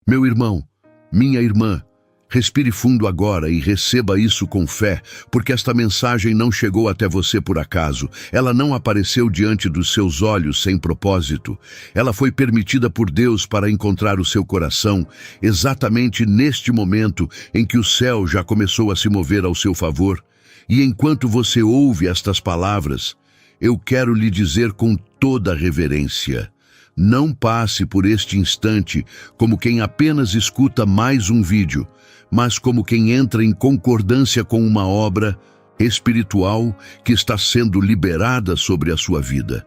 Meu irmão, minha irmã, respire fundo agora e receba isso com fé, porque esta mensagem não chegou até você por acaso. Ela não apareceu diante dos seus olhos sem propósito. Ela foi permitida por Deus para encontrar o seu coração, exatamente neste momento em que o céu já começou a se mover ao seu favor. E enquanto você ouve estas palavras, eu quero lhe dizer com toda reverência: não passe por este instante como quem apenas escuta mais um vídeo, mas como quem entra em concordância com uma obra espiritual que está sendo liberada sobre a sua vida.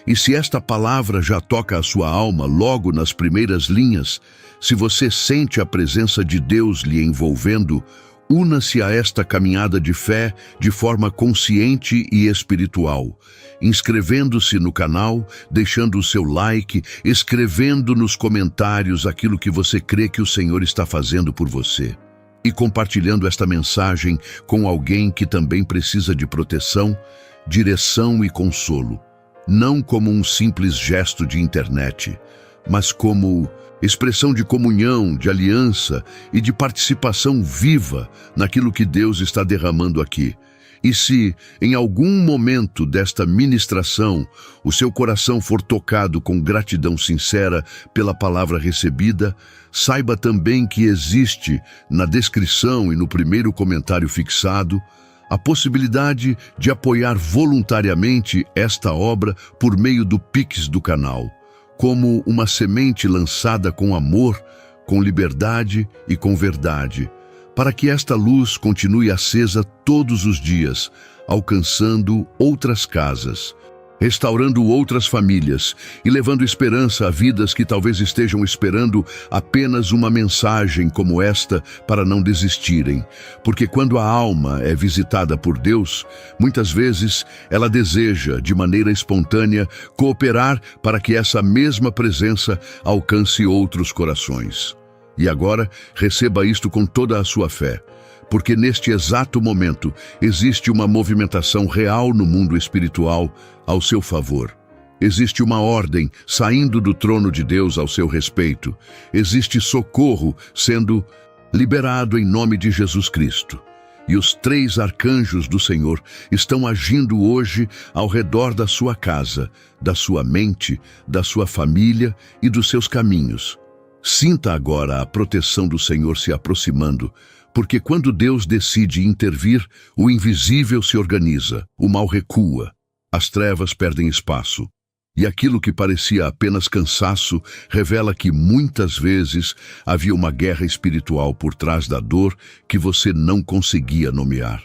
E se esta palavra já toca a sua alma logo nas primeiras linhas, se você sente a presença de Deus lhe envolvendo, una-se a esta caminhada de fé de forma consciente e espiritual, inscrevendo-se no canal, deixando o seu like, escrevendo nos comentários aquilo que você crê que o Senhor está fazendo por você, e compartilhando esta mensagem com alguém que também precisa de proteção, direção e consolo, não como um simples gesto de internet, mas como expressão de comunhão, de aliança e de participação viva naquilo que Deus está derramando aqui. E se, em algum momento desta ministração, o seu coração for tocado com gratidão sincera pela palavra recebida, saiba também que existe, na descrição e no primeiro comentário fixado, a possibilidade de apoiar voluntariamente esta obra por meio do Pix do canal, como uma semente lançada com amor, com liberdade e com verdade, para que esta luz continue acesa todos os dias, alcançando outras casas, restaurando outras famílias e levando esperança a vidas que talvez estejam esperando apenas uma mensagem como esta para não desistirem. Porque quando a alma é visitada por Deus, muitas vezes ela deseja, de maneira espontânea, cooperar para que essa mesma presença alcance outros corações. E agora, receba isto com toda a sua fé, porque neste exato momento existe uma movimentação real no mundo espiritual ao seu favor. Existe uma ordem saindo do trono de Deus ao seu respeito. Existe socorro sendo liberado em nome de Jesus Cristo. E os 3 arcanjos do Senhor estão agindo hoje ao redor da sua casa, da sua mente, da sua família e dos seus caminhos. Sinta agora a proteção do Senhor se aproximando, porque quando Deus decide intervir, o invisível se organiza, o mal recua, as trevas perdem espaço. E aquilo que parecia apenas cansaço revela que muitas vezes havia uma guerra espiritual por trás da dor que você não conseguia nomear.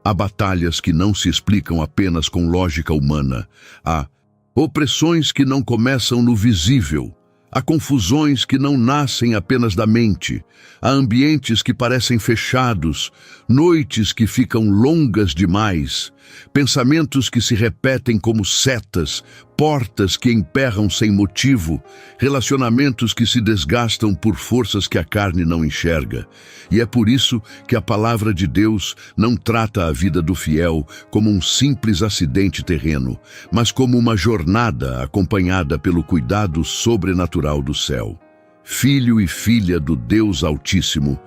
Há batalhas que não se explicam apenas com lógica humana. Há opressões que não começam no visível. Há confusões que não nascem apenas da mente. Há ambientes que parecem fechados, noites que ficam longas demais, pensamentos que se repetem como setas, portas que emperram sem motivo, relacionamentos que se desgastam por forças que a carne não enxerga. E é por isso que a palavra de Deus não trata a vida do fiel como um simples acidente terreno, mas como uma jornada acompanhada pelo cuidado sobrenatural do céu. Filho e filha do Deus Altíssimo,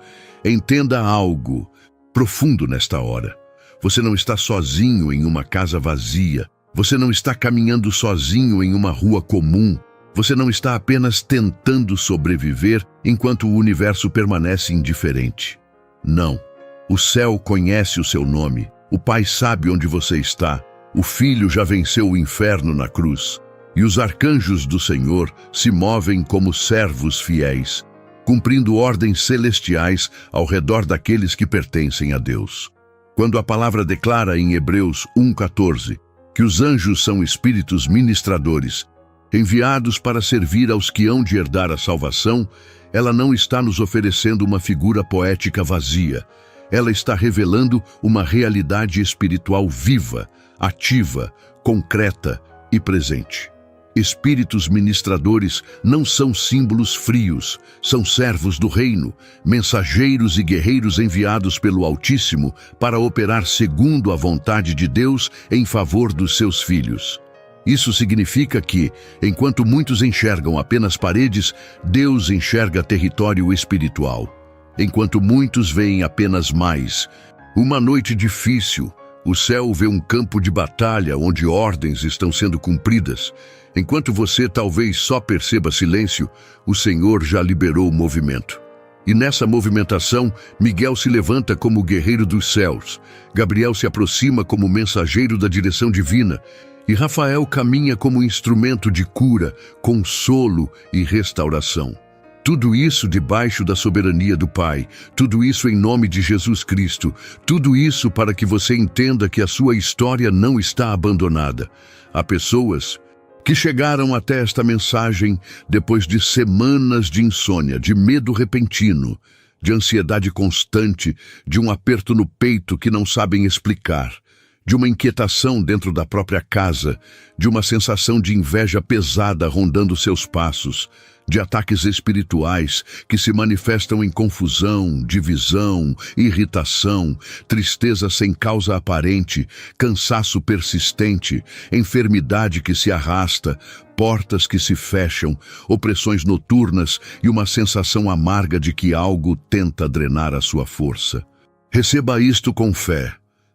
entenda algo profundo nesta hora. Você não está sozinho em uma casa vazia. Você não está caminhando sozinho em uma rua comum. Você não está apenas tentando sobreviver enquanto o universo permanece indiferente. Não. O céu conhece o seu nome. O Pai sabe onde você está. O Filho já venceu o inferno na cruz. E os arcanjos do Senhor se movem como servos fiéis, cumprindo ordens celestiais ao redor daqueles que pertencem a Deus. Quando a palavra declara em Hebreus 1:14 que os anjos são espíritos ministradores, enviados para servir aos que hão de herdar a salvação, ela não está nos oferecendo uma figura poética vazia. Ela está revelando uma realidade espiritual viva, ativa, concreta e presente. Espíritos ministradores não são símbolos frios, são servos do reino, mensageiros e guerreiros enviados pelo Altíssimo para operar segundo a vontade de Deus em favor dos seus filhos. Isso significa que, enquanto muitos enxergam apenas paredes, Deus enxerga território espiritual. Enquanto muitos veem apenas mais uma noite difícil, o céu vê um campo de batalha onde ordens estão sendo cumpridas. Enquanto você talvez só perceba silêncio, o Senhor já liberou o movimento. E nessa movimentação, Miguel se levanta como guerreiro dos céus, Gabriel se aproxima como mensageiro da direção divina, e Rafael caminha como instrumento de cura, consolo e restauração. Tudo isso debaixo da soberania do Pai, tudo isso em nome de Jesus Cristo, tudo isso para que você entenda que a sua história não está abandonada. Há pessoas que chegaram até esta mensagem depois de semanas de insônia, de medo repentino, de ansiedade constante, de um aperto no peito que não sabem explicar, de uma inquietação dentro da própria casa, de uma sensação de inveja pesada rondando seus passos, de ataques espirituais que se manifestam em confusão, divisão, irritação, tristeza sem causa aparente, cansaço persistente, enfermidade que se arrasta, portas que se fecham, opressões noturnas e uma sensação amarga de que algo tenta drenar a sua força. Receba isto com fé.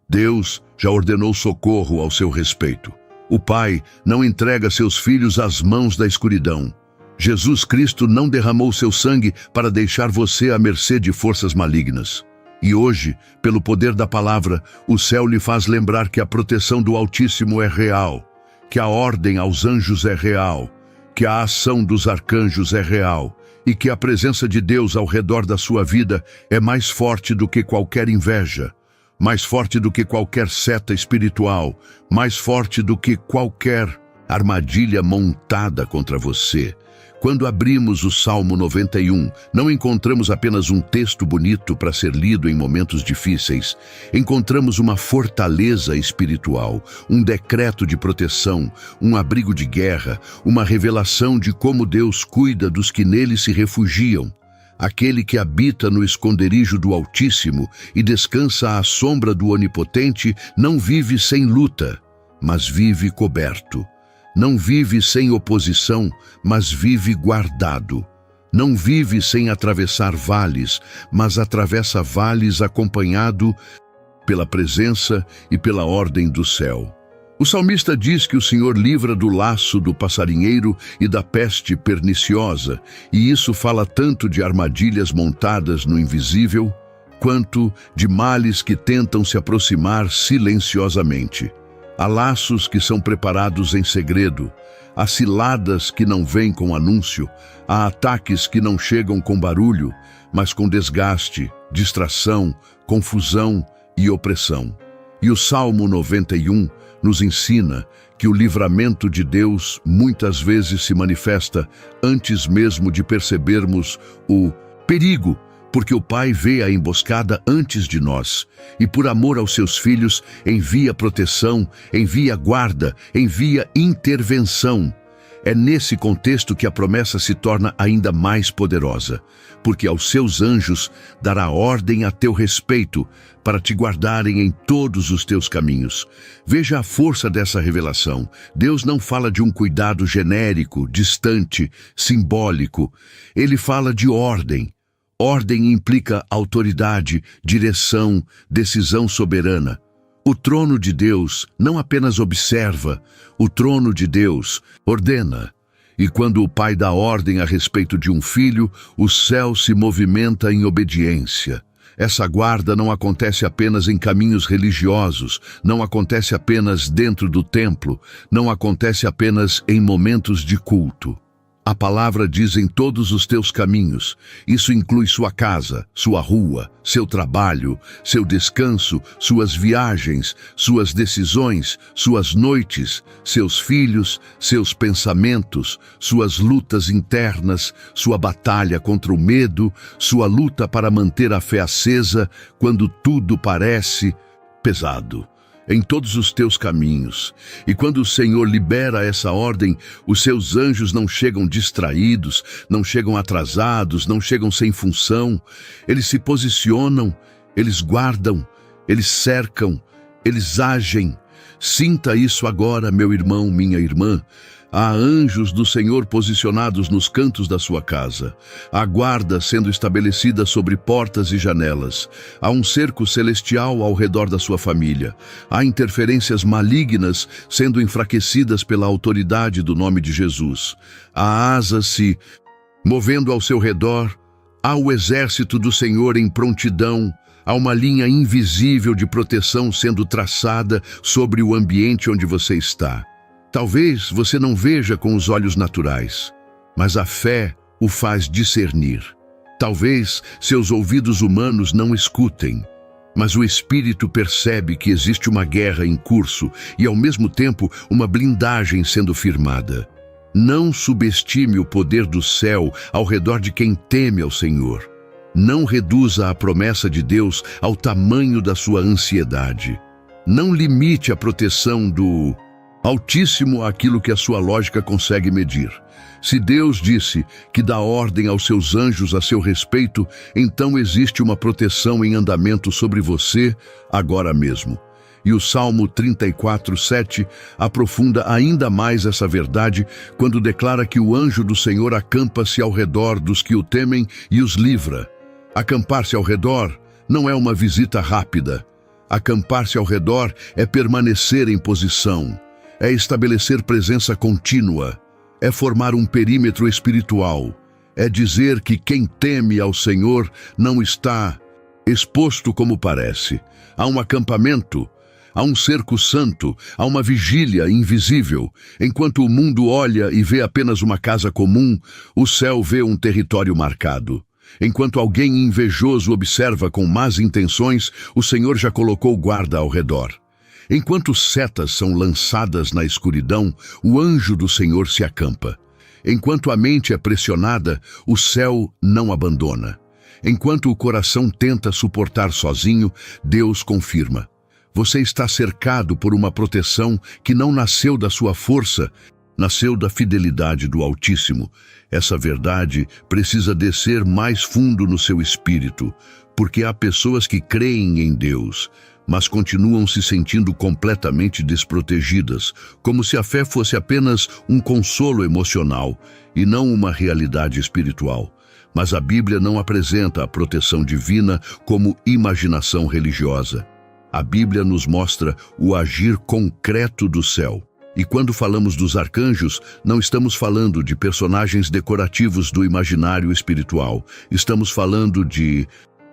Deus já ordenou socorro ao seu respeito. O Pai não entrega seus filhos às mãos da escuridão. Jesus Cristo não derramou seu sangue para deixar você à mercê de forças malignas. E hoje, pelo poder da palavra, o céu lhe faz lembrar que a proteção do Altíssimo é real, que a ordem aos anjos é real, que a ação dos arcanjos é real e que a presença de Deus ao redor da sua vida é mais forte do que qualquer inveja, mais forte do que qualquer seta espiritual, mais forte do que qualquer armadilha montada contra você. Quando abrimos o Salmo 91, não encontramos apenas um texto bonito para ser lido em momentos difíceis. Encontramos uma fortaleza espiritual, um decreto de proteção, um abrigo de guerra, uma revelação de como Deus cuida dos que nele se refugiam. Aquele que habita no esconderijo do Altíssimo e descansa à sombra do Onipotente não vive sem luta, mas vive coberto. Não vive sem oposição, mas vive guardado. Não vive sem atravessar vales, mas atravessa vales acompanhado pela presença e pela ordem do céu. O salmista diz que o Senhor livra do laço do passarinheiro e da peste perniciosa, e isso fala tanto de armadilhas montadas no invisível, quanto de males que tentam se aproximar silenciosamente. Há laços que são preparados em segredo, há ciladas que não vêm com anúncio, há ataques que não chegam com barulho, mas com desgaste, distração, confusão e opressão. E o Salmo 91 nos ensina que o livramento de Deus muitas vezes se manifesta antes mesmo de percebermos o perigo, porque o Pai vê a emboscada antes de nós, e por amor aos seus filhos envia proteção, envia guarda, envia intervenção. É nesse contexto que a promessa se torna ainda mais poderosa, porque aos seus anjos dará ordem a teu respeito, para te guardarem em todos os teus caminhos. Veja a força dessa revelação. Deus não fala de um cuidado genérico, distante, simbólico. Ele fala de ordem. Ordem implica autoridade, direção, decisão soberana. O trono de Deus não apenas observa, o trono de Deus ordena. E quando o Pai dá ordem a respeito de um filho, o céu se movimenta em obediência. Essa guarda não acontece apenas em caminhos religiosos, não acontece apenas dentro do templo, não acontece apenas em momentos de culto. A palavra diz em todos os teus caminhos. Isso inclui sua casa, sua rua, seu trabalho, seu descanso, suas viagens, suas decisões, suas noites, seus filhos, seus pensamentos, suas lutas internas, sua batalha contra o medo, sua luta para manter a fé acesa quando tudo parece pesado. Em todos os teus caminhos. E quando o Senhor libera essa ordem, os seus anjos não chegam distraídos, não chegam atrasados, não chegam sem função. Eles se posicionam, eles guardam, eles cercam, eles agem. Sinta isso agora, meu irmão, minha irmã. Há anjos do Senhor posicionados nos cantos da sua casa. Há guarda sendo estabelecida sobre portas e janelas. Há um cerco celestial ao redor da sua família. Há interferências malignas sendo enfraquecidas pela autoridade do nome de Jesus. Há asas se movendo ao seu redor. Há o exército do Senhor em prontidão. Há uma linha invisível de proteção sendo traçada sobre o ambiente onde você está. Talvez você não veja com os olhos naturais, mas a fé o faz discernir. Talvez seus ouvidos humanos não escutem, mas o Espírito percebe que existe uma guerra em curso e, ao mesmo tempo, uma blindagem sendo firmada. Não subestime o poder do céu ao redor de quem teme ao Senhor. Não reduza a promessa de Deus ao tamanho da sua ansiedade. Não limite a proteção do Altíssimo àquilo que a sua lógica consegue medir. Se Deus disse que dá ordem aos seus anjos a seu respeito, então existe uma proteção em andamento sobre você agora mesmo. E o Salmo 34:7 aprofunda ainda mais essa verdade quando declara que o anjo do Senhor acampa-se ao redor dos que o temem e os livra. Acampar-se ao redor não é uma visita rápida. Acampar-se ao redor é permanecer em posição. É estabelecer presença contínua, é formar um perímetro espiritual, é dizer que quem teme ao Senhor não está exposto como parece. Há um acampamento, há um cerco santo, há uma vigília invisível. Enquanto o mundo olha e vê apenas uma casa comum, o céu vê um território marcado. Enquanto alguém invejoso observa com más intenções, o Senhor já colocou guarda ao redor. Enquanto setas são lançadas na escuridão, o anjo do Senhor se acampa. Enquanto a mente é pressionada, o céu não abandona. Enquanto o coração tenta suportar sozinho, Deus confirma. Você está cercado por uma proteção que não nasceu da sua força, nasceu da fidelidade do Altíssimo. Essa verdade precisa descer mais fundo no seu espírito, porque há pessoas que creem em Deus, mas continuam se sentindo completamente desprotegidas, como se a fé fosse apenas um consolo emocional e não uma realidade espiritual. Mas a Bíblia não apresenta a proteção divina como imaginação religiosa. A Bíblia nos mostra o agir concreto do céu. E quando falamos dos arcanjos, não estamos falando de personagens decorativos do imaginário espiritual. Estamos falando de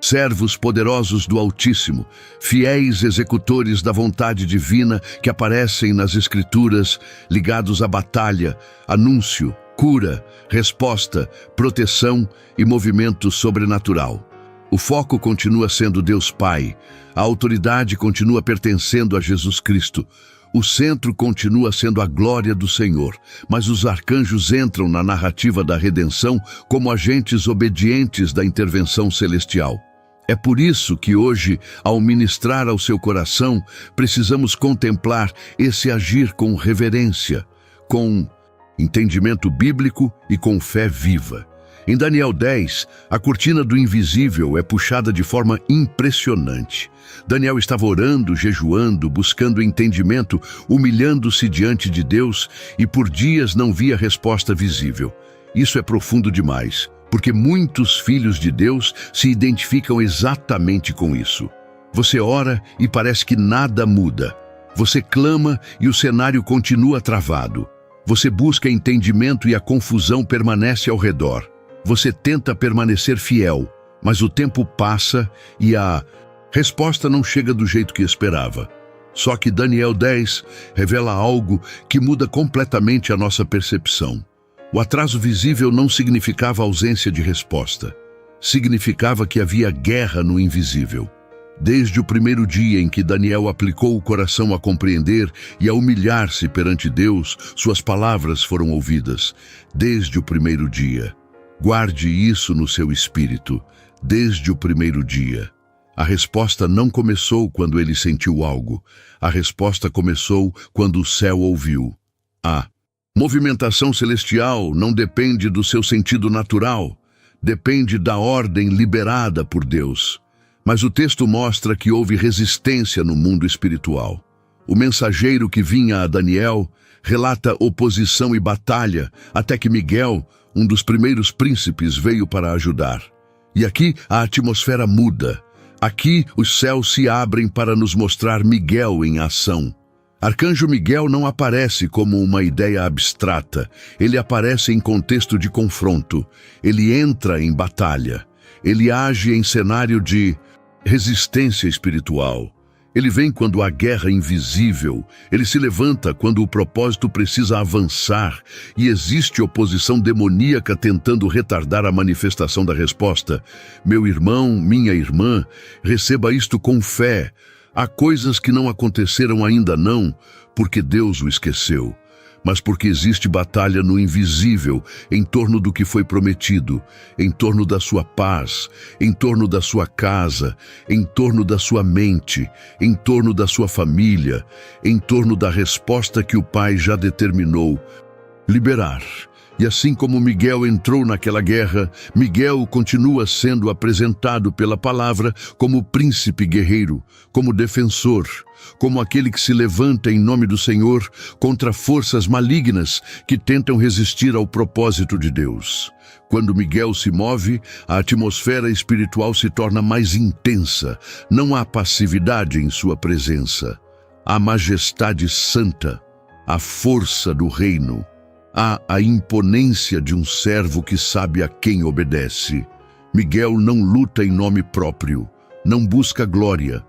servos poderosos do Altíssimo, fiéis executores da vontade divina que aparecem nas Escrituras, ligados à batalha, anúncio, cura, resposta, proteção e movimento sobrenatural. O foco continua sendo Deus Pai, a autoridade continua pertencendo a Jesus Cristo, o centro continua sendo a glória do Senhor, mas os arcanjos entram na narrativa da redenção como agentes obedientes da intervenção celestial. É por isso que hoje, ao ministrar ao seu coração, precisamos contemplar esse agir com reverência, com entendimento bíblico e com fé viva. Em Daniel 10, a cortina do invisível é puxada de forma impressionante. Daniel estava orando, jejuando, buscando entendimento, humilhando-se diante de Deus e por dias não via resposta visível. Isso é profundo demais, porque muitos filhos de Deus se identificam exatamente com isso. Você ora e parece que nada muda. Você clama e o cenário continua travado. Você busca entendimento e a confusão permanece ao redor. Você tenta permanecer fiel, mas o tempo passa e a resposta não chega do jeito que esperava. Só que Daniel 10 revela algo que muda completamente a nossa percepção. O atraso visível não significava ausência de resposta. Significava que havia guerra no invisível. Desde o primeiro dia em que Daniel aplicou o coração a compreender e a humilhar-se perante Deus, suas palavras foram ouvidas. Desde o primeiro dia. Guarde isso no seu espírito, desde o primeiro dia. A resposta não começou quando ele sentiu algo. A resposta começou quando o céu ouviu. A movimentação celestial não depende do seu sentido natural, depende da ordem liberada por Deus. Mas o texto mostra que houve resistência no mundo espiritual. O mensageiro que vinha a Daniel relata oposição e batalha, até que Miguel, um dos primeiros príncipes, veio para ajudar. E aqui a atmosfera muda. Aqui os céus se abrem para nos mostrar Miguel em ação. Arcanjo Miguel não aparece como uma ideia abstrata. Ele aparece em contexto de confronto. Ele entra em batalha. Ele age em cenário de resistência espiritual. Ele vem quando há guerra invisível. Ele se levanta quando o propósito precisa avançar e existe oposição demoníaca tentando retardar a manifestação da resposta. Meu irmão, minha irmã, receba isto com fé. Há coisas que não aconteceram ainda não, porque Deus o esqueceu, mas porque existe batalha no invisível, em torno do que foi prometido, em torno da sua paz, em torno da sua casa, em torno da sua mente, em torno da sua família, em torno da resposta que o Pai já determinou. Liberar. E assim como Miguel entrou naquela guerra, Miguel continua sendo apresentado pela palavra como príncipe guerreiro, como defensor, como aquele que se levanta em nome do Senhor contra forças malignas que tentam resistir ao propósito de Deus. Quando Miguel se move, a atmosfera espiritual se torna mais intensa. Não há passividade em sua presença. Há majestade santa, a força do reino. Há a imponência de um servo que sabe a quem obedece. Miguel não luta em nome próprio, não busca glória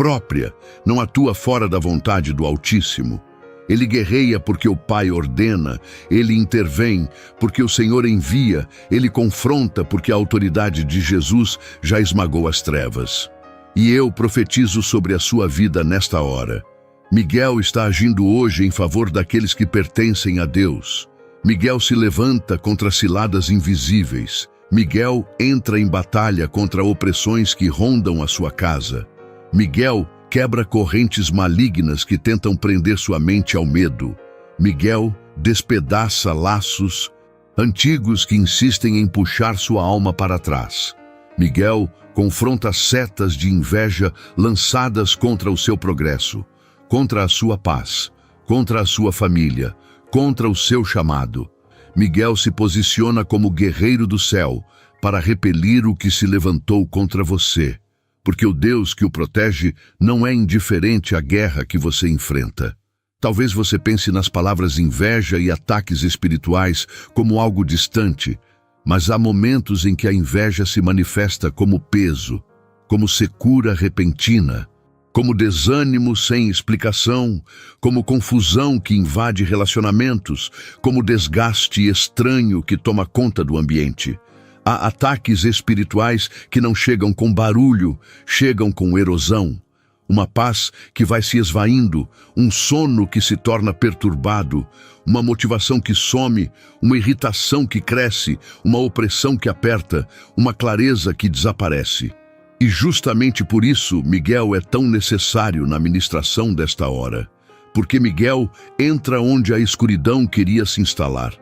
própria, não atua fora da vontade do Altíssimo. Ele guerreia porque o Pai ordena, ele intervém porque o Senhor envia, ele confronta porque a autoridade de Jesus já esmagou as trevas. E eu profetizo sobre a sua vida nesta hora. Miguel está agindo hoje em favor daqueles que pertencem a Deus. Miguel se levanta contra ciladas invisíveis. Miguel entra em batalha contra opressões que rondam a sua casa. Miguel quebra correntes malignas que tentam prender sua mente ao medo. Miguel despedaça laços antigos que insistem em puxar sua alma para trás. Miguel confronta setas de inveja lançadas contra o seu progresso, contra a sua paz, contra a sua família, contra o seu chamado. Miguel se posiciona como guerreiro do céu para repelir o que se levantou contra você, porque o Deus que o protege não é indiferente à guerra que você enfrenta. Talvez você pense nas palavras inveja e ataques espirituais como algo distante, mas há momentos em que a inveja se manifesta como peso, como secura repentina, como desânimo sem explicação, como confusão que invade relacionamentos, como desgaste estranho que toma conta do ambiente. Há ataques espirituais que não chegam com barulho, chegam com erosão. Uma paz que vai se esvaindo, um sono que se torna perturbado, uma motivação que some, uma irritação que cresce, uma opressão que aperta, uma clareza que desaparece. E justamente por isso Miguel é tão necessário na ministração desta hora, porque Miguel entra onde a escuridão queria se instalar.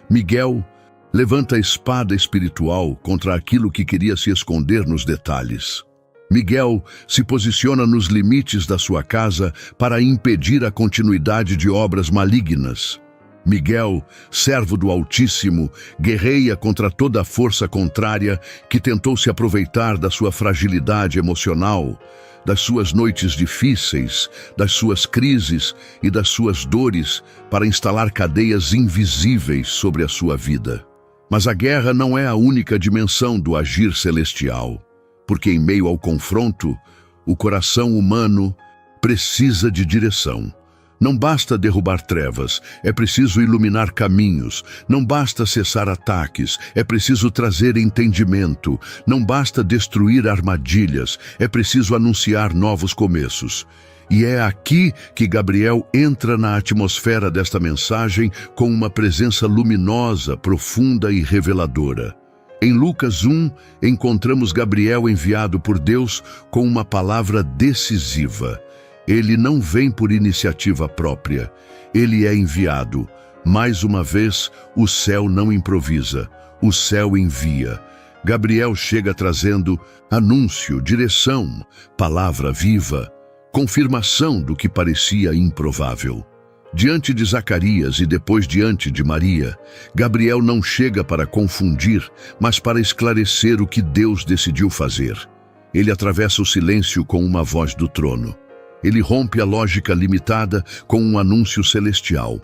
Miguel levanta a espada espiritual contra aquilo que queria se esconder nos detalhes. Miguel se posiciona nos limites da sua casa para impedir a continuidade de obras malignas. Miguel, servo do Altíssimo, guerreia contra toda a força contrária que tentou se aproveitar da sua fragilidade emocional, das suas noites difíceis, das suas crises e das suas dores para instalar cadeias invisíveis sobre a sua vida. Mas a guerra não é a única dimensão do agir celestial, porque em meio ao confronto, o coração humano precisa de direção. Não basta derrubar trevas, é preciso iluminar caminhos. Não basta cessar ataques, é preciso trazer entendimento. Não basta destruir armadilhas, é preciso anunciar novos começos. E é aqui que Gabriel entra na atmosfera desta mensagem com uma presença luminosa, profunda e reveladora. Em Lucas 1, encontramos Gabriel enviado por Deus com uma palavra decisiva. Ele não vem por iniciativa própria, ele é enviado. Mais uma vez, o céu não improvisa, o céu envia. Gabriel chega trazendo anúncio, direção, palavra viva. confirmação do que parecia improvável. Diante de Zacarias e depois diante de Maria, Gabriel não chega para confundir, mas para esclarecer o que Deus decidiu fazer. Ele atravessa o silêncio com uma voz do trono. Ele rompe a lógica limitada com um anúncio celestial.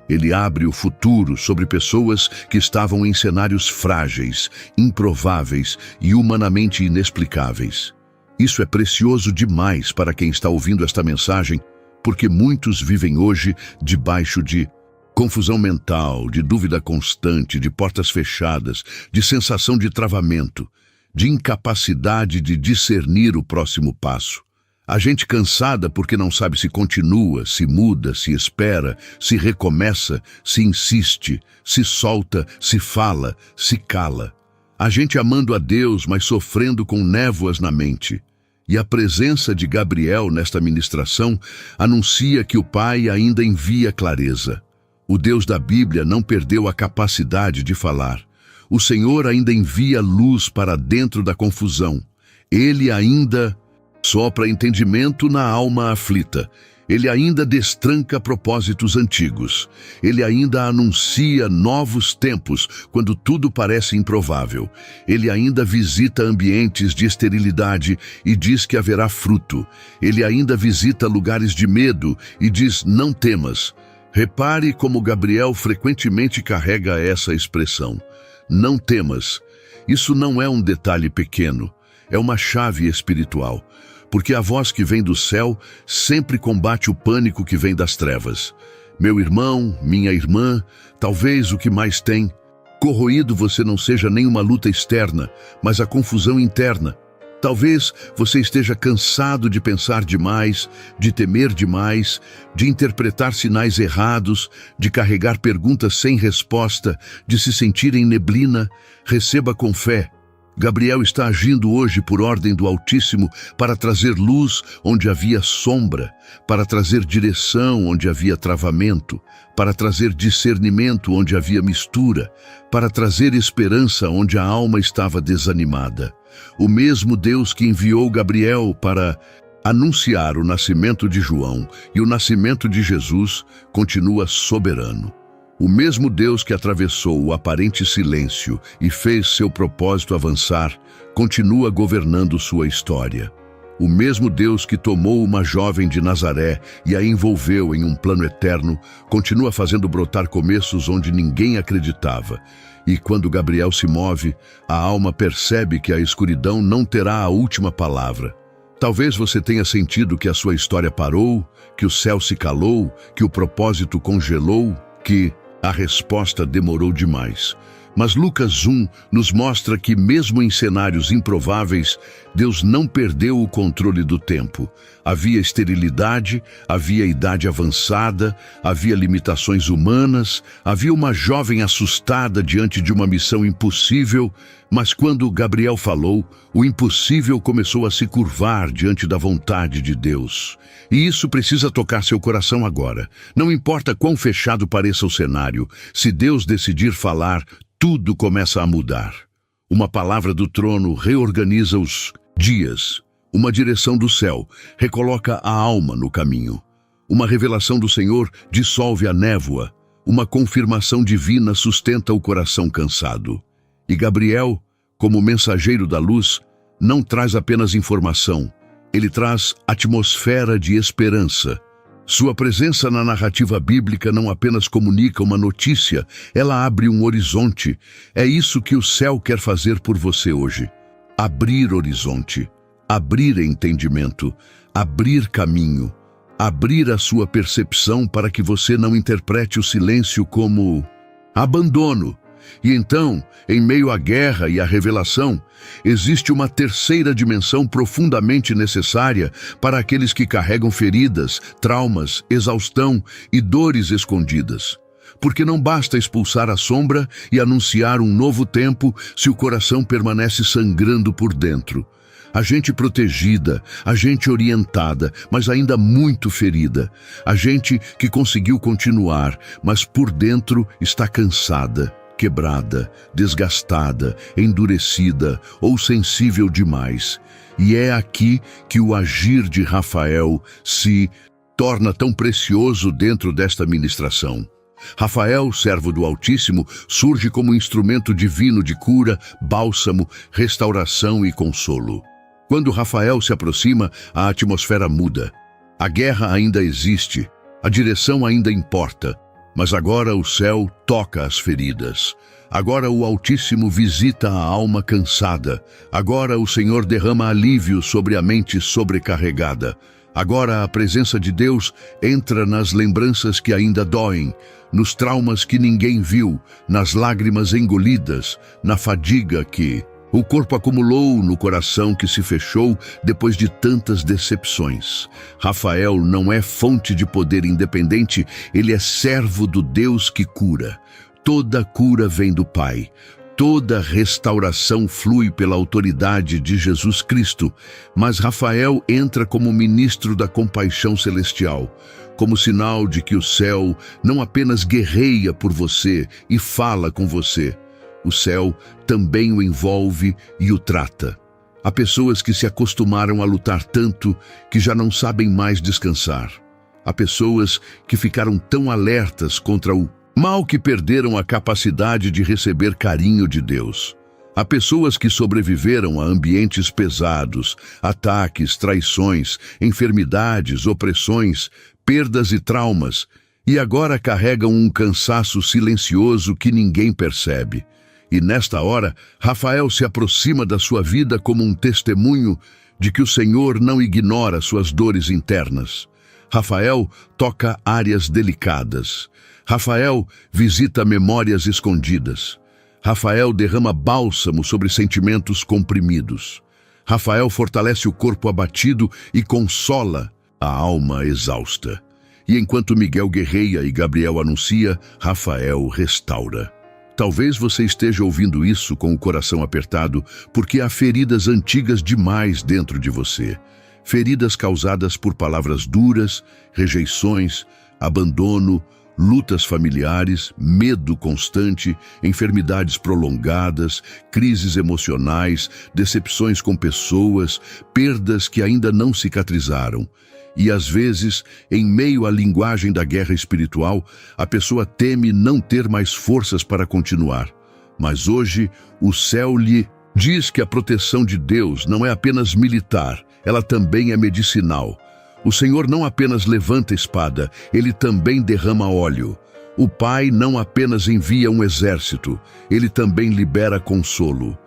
Ele abre o futuro sobre pessoas que estavam em cenários frágeis, improváveis e humanamente inexplicáveis. Isso é precioso demais para quem está ouvindo esta mensagem, porque muitos vivem hoje debaixo de confusão mental, de dúvida constante, de portas fechadas, de sensação de travamento, de incapacidade de discernir o próximo passo. A gente cansada porque não sabe se continua, se muda, se espera, se recomeça, se insiste, se solta, se fala, se cala. A gente amando a Deus, mas sofrendo com névoas na mente. E a presença de Gabriel nesta ministração anuncia que o Pai ainda envia clareza. O Deus da Bíblia não perdeu a capacidade de falar. O Senhor ainda envia luz para dentro da confusão. Ele ainda sopra entendimento na alma aflita. Ele ainda destranca propósitos antigos. Ele ainda anuncia novos tempos quando tudo parece improvável. Ele ainda visita ambientes de esterilidade e diz que haverá fruto. Ele ainda visita lugares de medo e diz: não temas. Repare como Gabriel frequentemente carrega essa expressão. Não temas. Isso não é um detalhe pequeno. É uma chave espiritual. Porque a voz que vem do céu sempre combate o pânico que vem das trevas. Meu irmão, minha irmã, talvez o que mais tem corroído você não seja nenhuma luta externa, mas a confusão interna. Talvez você esteja cansado de pensar demais, de temer demais, de interpretar sinais errados, de carregar perguntas sem resposta, de se sentir em neblina. Receba com fé. Gabriel está agindo hoje por ordem do Altíssimo para trazer luz onde havia sombra, para trazer direção onde havia travamento, para trazer discernimento onde havia mistura, para trazer esperança onde a alma estava desanimada. O mesmo Deus que enviou Gabriel para anunciar o nascimento de João e o nascimento de Jesus continua soberano. O mesmo Deus que atravessou o aparente silêncio e fez seu propósito avançar, continua governando sua história. O mesmo Deus que tomou uma jovem de Nazaré e a envolveu em um plano eterno, continua fazendo brotar começos onde ninguém acreditava. E quando Gabriel se move, a alma percebe que a escuridão não terá a última palavra. Talvez você tenha sentido que a sua história parou, que o céu se calou, que o propósito congelou, que a resposta demorou demais. Mas Lucas 1 nos mostra que mesmo em cenários improváveis, Deus não perdeu o controle do tempo. Havia esterilidade, havia idade avançada, havia limitações humanas, havia uma jovem assustada diante de uma missão impossível, mas quando Gabriel falou, o impossível começou a se curvar diante da vontade de Deus. E isso precisa tocar seu coração agora. Não importa quão fechado pareça o cenário, se Deus decidir falar, tudo começa a mudar. Uma palavra do trono reorganiza os dias. Uma direção do céu recoloca a alma no caminho. Uma revelação do Senhor dissolve a névoa. Uma confirmação divina sustenta o coração cansado. E Gabriel, como mensageiro da luz, não traz apenas informação. Ele traz atmosfera de esperança. Sua presença na narrativa bíblica não apenas comunica uma notícia, ela abre um horizonte. É isso que o céu quer fazer por você hoje. Abrir horizonte, abrir entendimento, abrir caminho, abrir a sua percepção para que você não interprete o silêncio como abandono. E então, em meio à guerra e à revelação, existe uma terceira dimensão profundamente necessária para aqueles que carregam feridas, traumas, exaustão e dores escondidas. Porque não basta expulsar a sombra e anunciar um novo tempo se o coração permanece sangrando por dentro. A gente protegida, a gente orientada, mas ainda muito ferida. A gente que conseguiu continuar, mas por dentro está cansada. quebrada, desgastada, endurecida ou sensível demais. E é aqui que o agir de Rafael se torna tão precioso dentro desta ministração. Rafael, servo do Altíssimo, surge como instrumento divino de cura, bálsamo, restauração e consolo. Quando Rafael se aproxima, a atmosfera muda. A guerra ainda existe, a direção ainda importa, mas agora o céu toca as feridas. Agora o Altíssimo visita a alma cansada. Agora o Senhor derrama alívio sobre a mente sobrecarregada. Agora a presença de Deus entra nas lembranças que ainda doem, nos traumas que ninguém viu, nas lágrimas engolidas, na fadiga que o corpo acumulou, no coração que se fechou depois de tantas decepções. Rafael não é fonte de poder independente, ele é servo do Deus que cura. Toda cura vem do Pai. Toda restauração flui pela autoridade de Jesus Cristo, mas Rafael entra como ministro da compaixão celestial, como sinal de que o céu não apenas guerreia por você e fala com você. O céu também o envolve e o trata. Há pessoas que se acostumaram a lutar tanto que já não sabem mais descansar. Há pessoas que ficaram tão alertas contra o mal que perderam a capacidade de receber carinho de Deus. Há pessoas que sobreviveram a ambientes pesados, ataques, traições, enfermidades, opressões, perdas e traumas, e agora carregam um cansaço silencioso que ninguém percebe. E nesta hora, Rafael se aproxima da sua vida como um testemunho de que o Senhor não ignora suas dores internas. Rafael toca áreas delicadas. Rafael visita memórias escondidas. Rafael derrama bálsamo sobre sentimentos comprimidos. Rafael fortalece o corpo abatido e consola a alma exausta. E enquanto Miguel guerreia e Gabriel anuncia, Rafael restaura. Talvez você esteja ouvindo isso com o coração apertado, porque há feridas antigas demais dentro de você. Feridas causadas por palavras duras, rejeições, abandono, lutas familiares, medo constante, enfermidades prolongadas, crises emocionais, decepções com pessoas, perdas que ainda não cicatrizaram. E às vezes, em meio à linguagem da guerra espiritual, a pessoa teme não ter mais forças para continuar. Mas hoje, o céu lhe diz que a proteção de Deus não é apenas militar, ela também é medicinal. O Senhor não apenas levanta a espada, ele também derrama óleo. O Pai não apenas envia um exército, ele também libera consolo.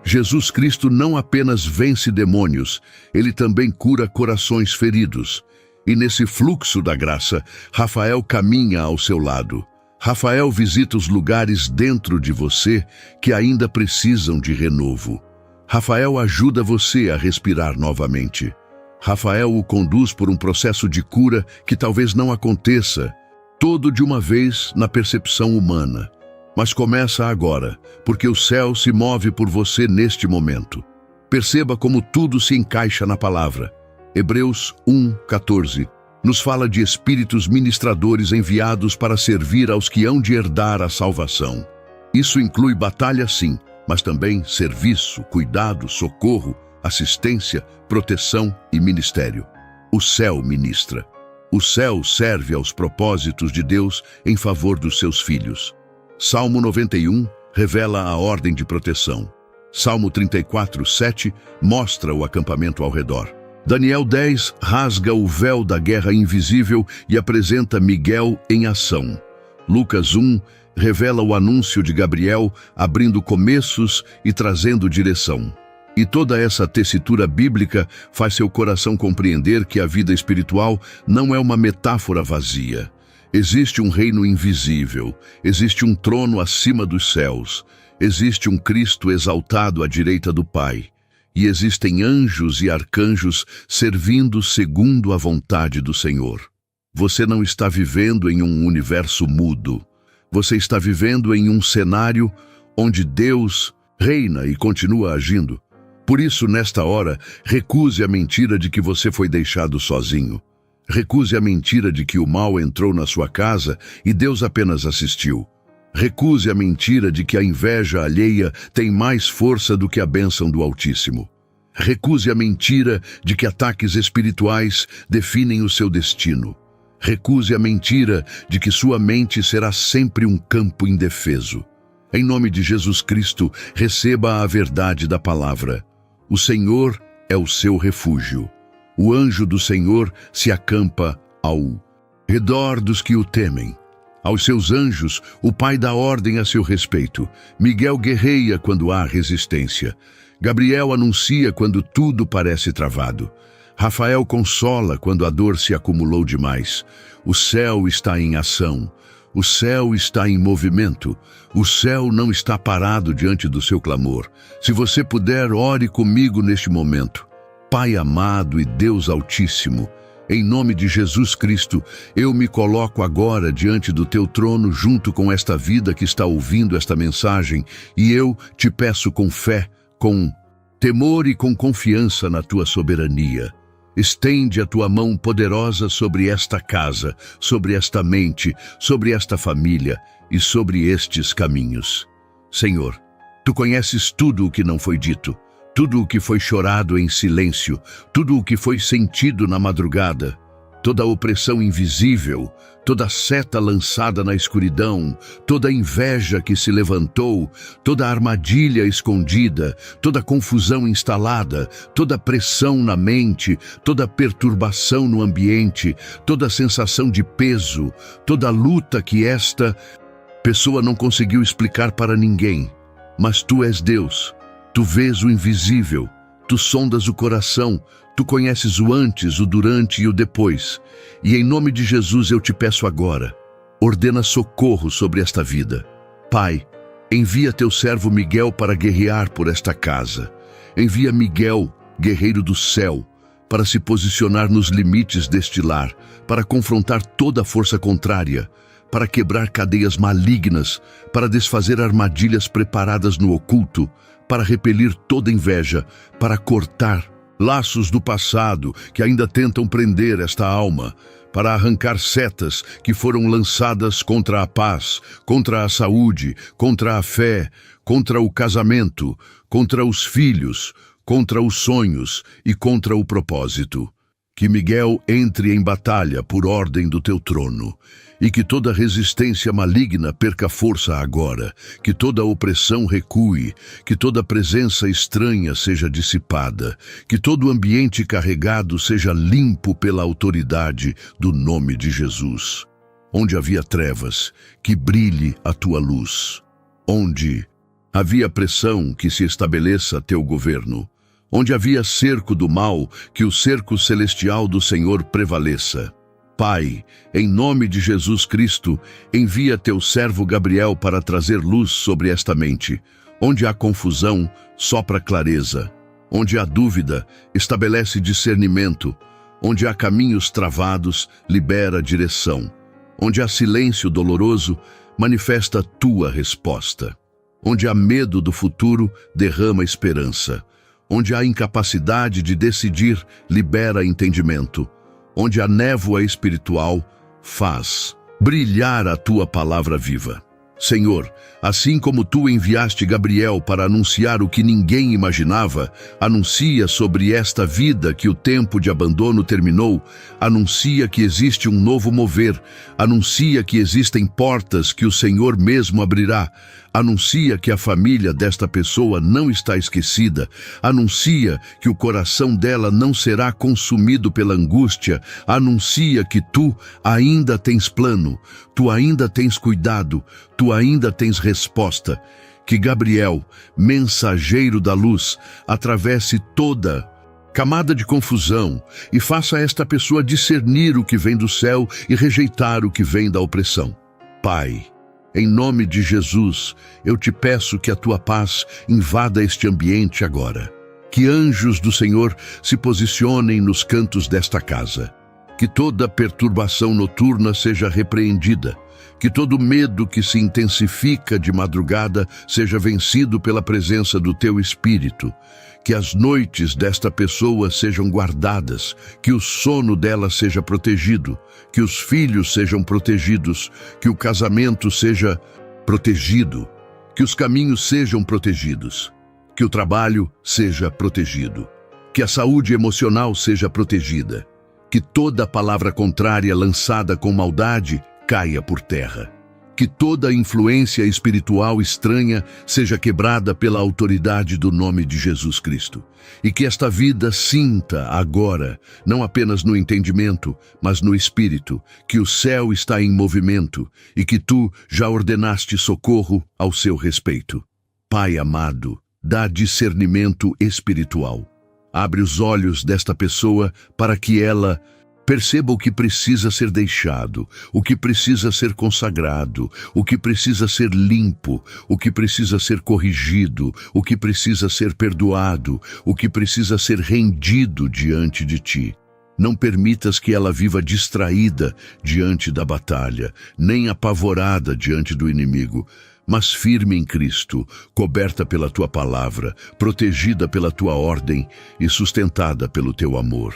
Jesus Cristo não apenas vence demônios, ele também cura corações feridos. E nesse fluxo da graça, Rafael caminha ao seu lado. Rafael visita os lugares dentro de você que ainda precisam de renovo. Rafael ajuda você a respirar novamente. Rafael o conduz por um processo de cura que talvez não aconteça todo de uma vez na percepção humana. Mas começa agora, porque o céu se move por você neste momento. Perceba como tudo se encaixa na palavra. Hebreus 1:14 nos fala de espíritos ministradores enviados para servir aos que hão de herdar a salvação. Isso inclui batalha, sim, mas também serviço, cuidado, socorro, assistência, proteção e ministério. O céu ministra. O céu serve aos propósitos de Deus em favor dos seus filhos. Salmo 91 revela a ordem de proteção. Salmo 34:7 mostra o acampamento ao redor. Daniel 10 rasga o véu da guerra invisível e apresenta Miguel em ação. Lucas 1 revela o anúncio de Gabriel abrindo começos e trazendo direção. E toda essa tessitura bíblica faz seu coração compreender que a vida espiritual não é uma metáfora vazia. Existe um reino invisível, existe um trono acima dos céus, existe um Cristo exaltado à direita do Pai, e existem anjos e arcanjos servindo segundo a vontade do Senhor. Você não está vivendo em um universo mudo. Você está vivendo em um cenário onde Deus reina e continua agindo. Por isso, nesta hora, recuse a mentira de que você foi deixado sozinho. Recuse a mentira de que o mal entrou na sua casa e Deus apenas assistiu. Recuse a mentira de que a inveja alheia tem mais força do que a bênção do Altíssimo. Recuse a mentira de que ataques espirituais definem o seu destino. Recuse a mentira de que sua mente será sempre um campo indefeso. Em nome de Jesus Cristo, receba a verdade da palavra. O Senhor é o seu refúgio. O anjo do Senhor se acampa ao redor dos que o temem. Aos seus anjos, o Pai dá ordem a seu respeito. Miguel guerreia quando há resistência. Gabriel anuncia quando tudo parece travado. Rafael consola quando a dor se acumulou demais. O céu está em ação. O céu está em movimento. O céu não está parado diante do seu clamor. Se você puder, ore comigo neste momento. Pai amado e Deus Altíssimo, em nome de Jesus Cristo, eu me coloco agora diante do teu trono junto com esta vida que está ouvindo esta mensagem e eu te peço com fé, com temor e com confiança na tua soberania. Estende a tua mão poderosa sobre esta casa, sobre esta mente, sobre esta família e sobre estes caminhos. Senhor, tu conheces tudo o que não foi dito, tudo o que foi chorado em silêncio, tudo o que foi sentido na madrugada, toda a opressão invisível, toda a seta lançada na escuridão, toda a inveja que se levantou, toda a armadilha escondida, toda a confusão instalada, toda a pressão na mente, toda a perturbação no ambiente, toda a sensação de peso, toda a luta que esta pessoa não conseguiu explicar para ninguém. Mas tu és Deus, tu vês o invisível, tu sondas o coração, tu conheces o antes, o durante e o depois. E em nome de Jesus eu te peço agora, ordena socorro sobre esta vida. Pai, envia teu servo Miguel para guerrear por esta casa. Envia Miguel, guerreiro do céu, para se posicionar nos limites deste lar, para confrontar toda a força contrária, para quebrar cadeias malignas, para desfazer armadilhas preparadas no oculto, para repelir toda inveja, para cortar laços do passado que ainda tentam prender esta alma, para arrancar setas que foram lançadas contra a paz, contra a saúde, contra a fé, contra o casamento, contra os filhos, contra os sonhos e contra o propósito. Que Miguel entre em batalha por ordem do teu trono, e que toda resistência maligna perca força agora, que toda opressão recue, que toda presença estranha seja dissipada, que todo ambiente carregado seja limpo pela autoridade do nome de Jesus. Onde havia trevas, que brilhe a tua luz. Onde havia pressão, que se estabeleça teu governo. Onde havia cerco do mal, que o cerco celestial do Senhor prevaleça. Pai, em nome de Jesus Cristo, envia teu servo Gabriel para trazer luz sobre esta mente. Onde há confusão, sopra clareza. Onde há dúvida, estabelece discernimento. Onde há caminhos travados, libera direção. Onde há silêncio doloroso, manifesta tua resposta. Onde há medo do futuro, derrama esperança. Onde há incapacidade de decidir, libera entendimento. Onde há névoa espiritual, faz brilhar a tua palavra viva. Senhor, assim como tu enviaste Gabriel para anunciar o que ninguém imaginava, anuncia sobre esta vida que o tempo de abandono terminou, anuncia que existe um novo mover, anuncia que existem portas que o Senhor mesmo abrirá, anuncia que a família desta pessoa não está esquecida, anuncia que o coração dela não será consumido pela angústia, anuncia que tu ainda tens plano, tu ainda tens cuidado, tu ainda tens resposta. Que Gabriel, mensageiro da luz, atravesse toda camada de confusão e faça esta pessoa discernir o que vem do céu e rejeitar o que vem da opressão. Pai, em nome de Jesus, eu te peço que a tua paz invada este ambiente agora. Que anjos do Senhor se posicionem nos cantos desta casa. Que toda perturbação noturna seja repreendida. Que todo medo que se intensifica de madrugada seja vencido pela presença do teu Espírito. Que as noites desta pessoa sejam guardadas, que o sono dela seja protegido, que os filhos sejam protegidos, que o casamento seja protegido, que os caminhos sejam protegidos, que o trabalho seja protegido, que a saúde emocional seja protegida, que toda palavra contrária lançada com maldade caia por terra, que toda influência espiritual estranha seja quebrada pela autoridade do nome de Jesus Cristo, e que esta vida sinta agora, não apenas no entendimento, mas no espírito, que o céu está em movimento e que tu já ordenaste socorro ao seu respeito. Pai amado, dá discernimento espiritual. Abre os olhos desta pessoa para que ela perceba o que precisa ser deixado, o que precisa ser consagrado, o que precisa ser limpo, o que precisa ser corrigido, o que precisa ser perdoado, o que precisa ser rendido diante de ti. Não permitas que ela viva distraída diante da batalha, nem apavorada diante do inimigo, mas firme em Cristo, coberta pela tua palavra, protegida pela tua ordem e sustentada pelo teu amor.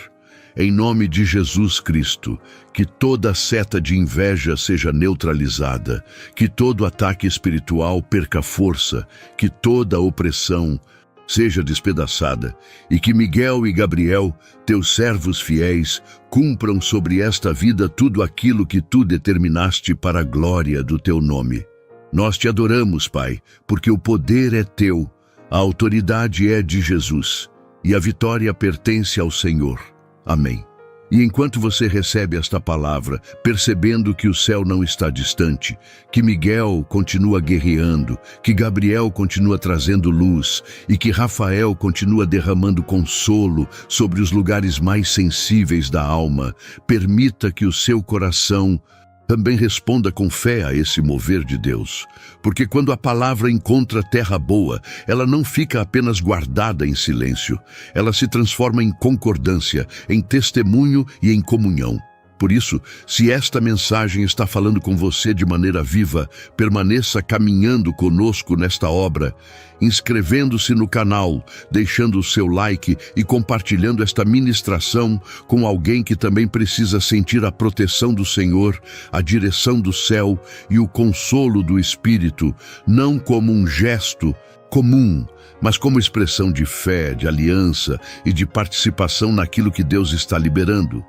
Em nome de Jesus Cristo, que toda seta de inveja seja neutralizada, que todo ataque espiritual perca força, que toda opressão seja despedaçada, e que Miguel e Gabriel, teus servos fiéis, cumpram sobre esta vida tudo aquilo que tu determinaste para a glória do teu nome. Nós te adoramos, Pai, porque o poder é teu, a autoridade é de Jesus, e a vitória pertence ao Senhor. Amém. E enquanto você recebe esta palavra, percebendo que o céu não está distante, que Miguel continua guerreando, que Gabriel continua trazendo luz e que Rafael continua derramando consolo sobre os lugares mais sensíveis da alma, permita que o seu coração também responda com fé a esse mover de Deus, porque quando a palavra encontra terra boa, ela não fica apenas guardada em silêncio, ela se transforma em concordância, em testemunho e em comunhão. Por isso, se esta mensagem está falando com você de maneira viva, permaneça caminhando conosco nesta obra, inscrevendo-se no canal, deixando o seu like e compartilhando esta ministração com alguém que também precisa sentir a proteção do Senhor, a direção do céu e o consolo do Espírito, não como um gesto comum, mas como expressão de fé, de aliança e de participação naquilo que Deus está liberando.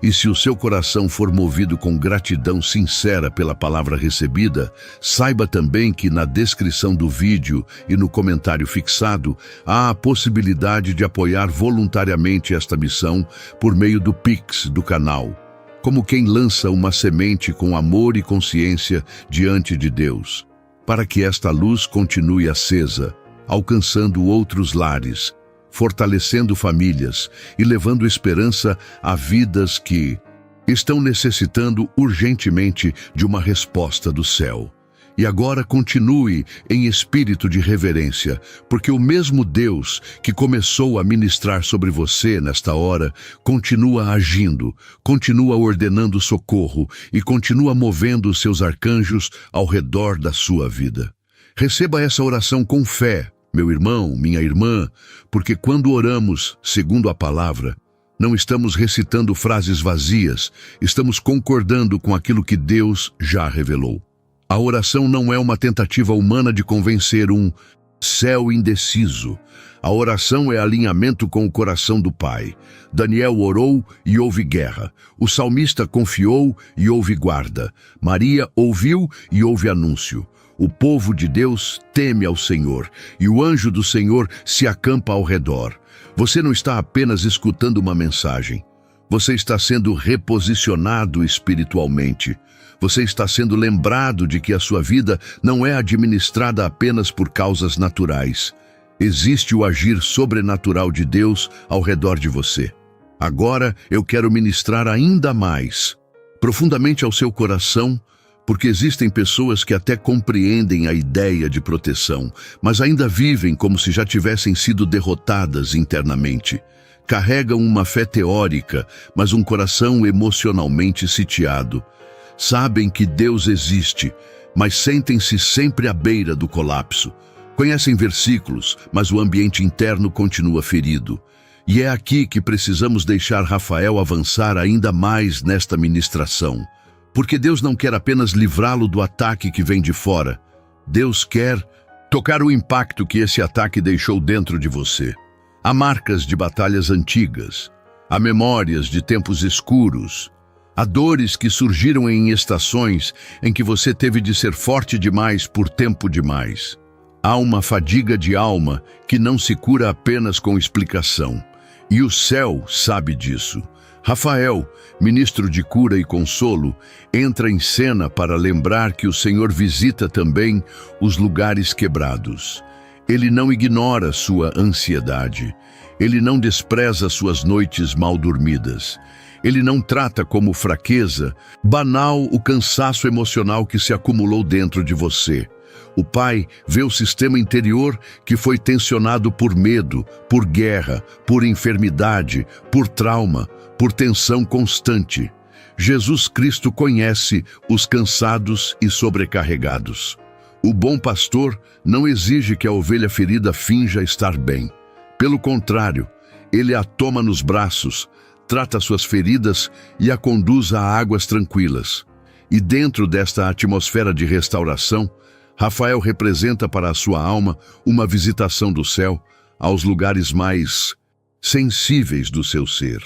E se o seu coração for movido com gratidão sincera pela palavra recebida, saiba também que na descrição do vídeo e no comentário fixado há a possibilidade de apoiar voluntariamente esta missão por meio do Pix do canal, como quem lança uma semente com amor e consciência diante de Deus, para que esta luz continue acesa, alcançando outros lares, fortalecendo famílias e levando esperança a vidas que estão necessitando urgentemente de uma resposta do céu. E agora continue em espírito de reverência, porque o mesmo Deus que começou a ministrar sobre você nesta hora, continua agindo, continua ordenando socorro e continua movendo os seus arcanjos ao redor da sua vida. Receba essa oração com fé, meu irmão, minha irmã, porque quando oramos segundo a palavra, não estamos recitando frases vazias, estamos concordando com aquilo que Deus já revelou. A oração não é uma tentativa humana de convencer um céu indeciso. A oração é alinhamento com o coração do Pai. Daniel orou e houve guerra. O salmista confiou e houve guarda. Maria ouviu e houve anúncio. O povo de Deus teme ao Senhor, e o anjo do Senhor se acampa ao redor. Você não está apenas escutando uma mensagem. Você está sendo reposicionado espiritualmente. Você está sendo lembrado de que a sua vida não é administrada apenas por causas naturais. Existe o agir sobrenatural de Deus ao redor de você. Agora eu quero ministrar ainda mais, profundamente ao seu coração, porque existem pessoas que até compreendem a ideia de proteção, mas ainda vivem como se já tivessem sido derrotadas internamente. Carregam uma fé teórica, mas um coração emocionalmente sitiado. Sabem que Deus existe, mas sentem-se sempre à beira do colapso. Conhecem versículos, mas o ambiente interno continua ferido. E é aqui que precisamos deixar Rafael avançar ainda mais nesta ministração. Porque Deus não quer apenas livrá-lo do ataque que vem de fora, Deus quer tocar o impacto que esse ataque deixou dentro de você. Há marcas de batalhas antigas, há memórias de tempos escuros, há dores que surgiram em estações em que você teve de ser forte demais por tempo demais. Há uma fadiga de alma que não se cura apenas com explicação. E o céu sabe disso. Rafael, ministro de cura e consolo, entra em cena para lembrar que o Senhor visita também os lugares quebrados. Ele não ignora sua ansiedade. Ele não despreza suas noites mal dormidas. Ele não trata como fraqueza banal o cansaço emocional que se acumulou dentro de você. O Pai vê o sistema interior que foi tensionado por medo, por guerra, por enfermidade, por trauma, por tensão constante. Jesus Cristo conhece os cansados e sobrecarregados. O bom pastor não exige que a ovelha ferida finja estar bem. Pelo contrário, ele a toma nos braços, trata suas feridas e a conduz a águas tranquilas. E dentro desta atmosfera de restauração, Rafael representa para a sua alma uma visitação do céu aos lugares mais sensíveis do seu ser.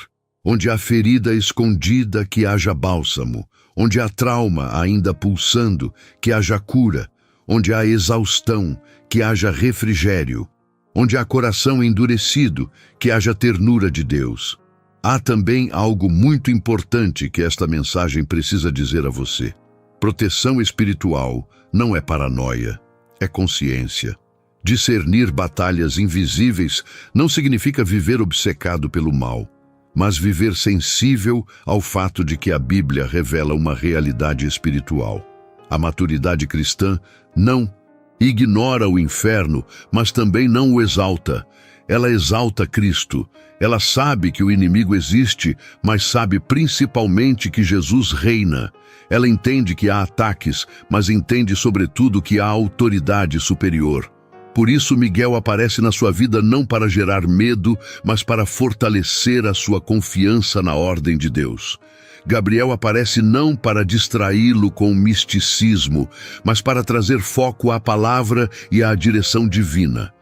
Onde há ferida escondida, que haja bálsamo. Onde há trauma ainda pulsando, que haja cura. Onde há exaustão, que haja refrigério. Onde há coração endurecido, que haja ternura de Deus. Há também algo muito importante que esta mensagem precisa dizer a você. Proteção espiritual não é paranoia, é consciência. Discernir batalhas invisíveis não significa viver obcecado pelo mal, mas viver sensível ao fato de que a Bíblia revela uma realidade espiritual. A maturidade cristã não ignora o inferno, mas também não o exalta. Ela exalta Cristo. Ela sabe que o inimigo existe, mas sabe principalmente que Jesus reina. Ela entende que há ataques, mas entende sobretudo que há autoridade superior. Por isso Miguel aparece na sua vida não para gerar medo, mas para fortalecer a sua confiança na ordem de Deus. Gabriel aparece não para distraí-lo com misticismo, mas para trazer foco à palavra e à direção divina.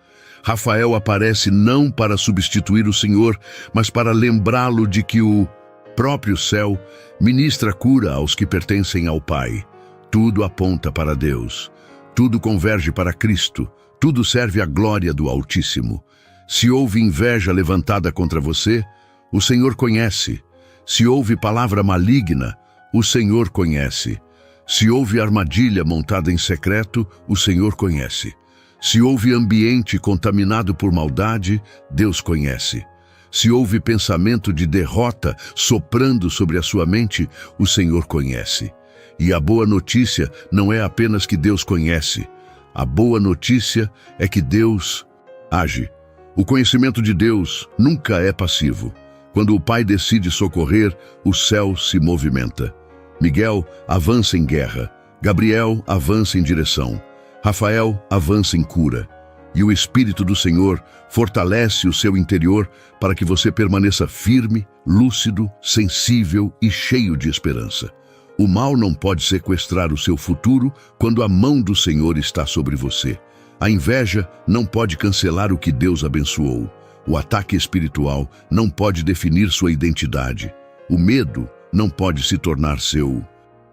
Rafael aparece não para substituir o Senhor, mas para lembrá-lo de que o próprio céu ministra cura aos que pertencem ao Pai. Tudo aponta para Deus. Tudo converge para Cristo. Tudo serve à glória do Altíssimo. Se houve inveja levantada contra você, o Senhor conhece. Se houve palavra maligna, o Senhor conhece. Se houve armadilha montada em secreto, o Senhor conhece. Se houve ambiente contaminado por maldade, Deus conhece. Se houve pensamento de derrota soprando sobre a sua mente, o Senhor conhece. E a boa notícia não é apenas que Deus conhece. A boa notícia é que Deus age. O conhecimento de Deus nunca é passivo. Quando o Pai decide socorrer, o céu se movimenta. Miguel avança em guerra. Gabriel avança em direção. Rafael avança em cura. E o Espírito do Senhor fortalece o seu interior para que você permaneça firme, lúcido, sensível e cheio de esperança. O mal não pode sequestrar o seu futuro quando a mão do Senhor está sobre você. A inveja não pode cancelar o que Deus abençoou. O ataque espiritual não pode definir sua identidade. O medo não pode se tornar seu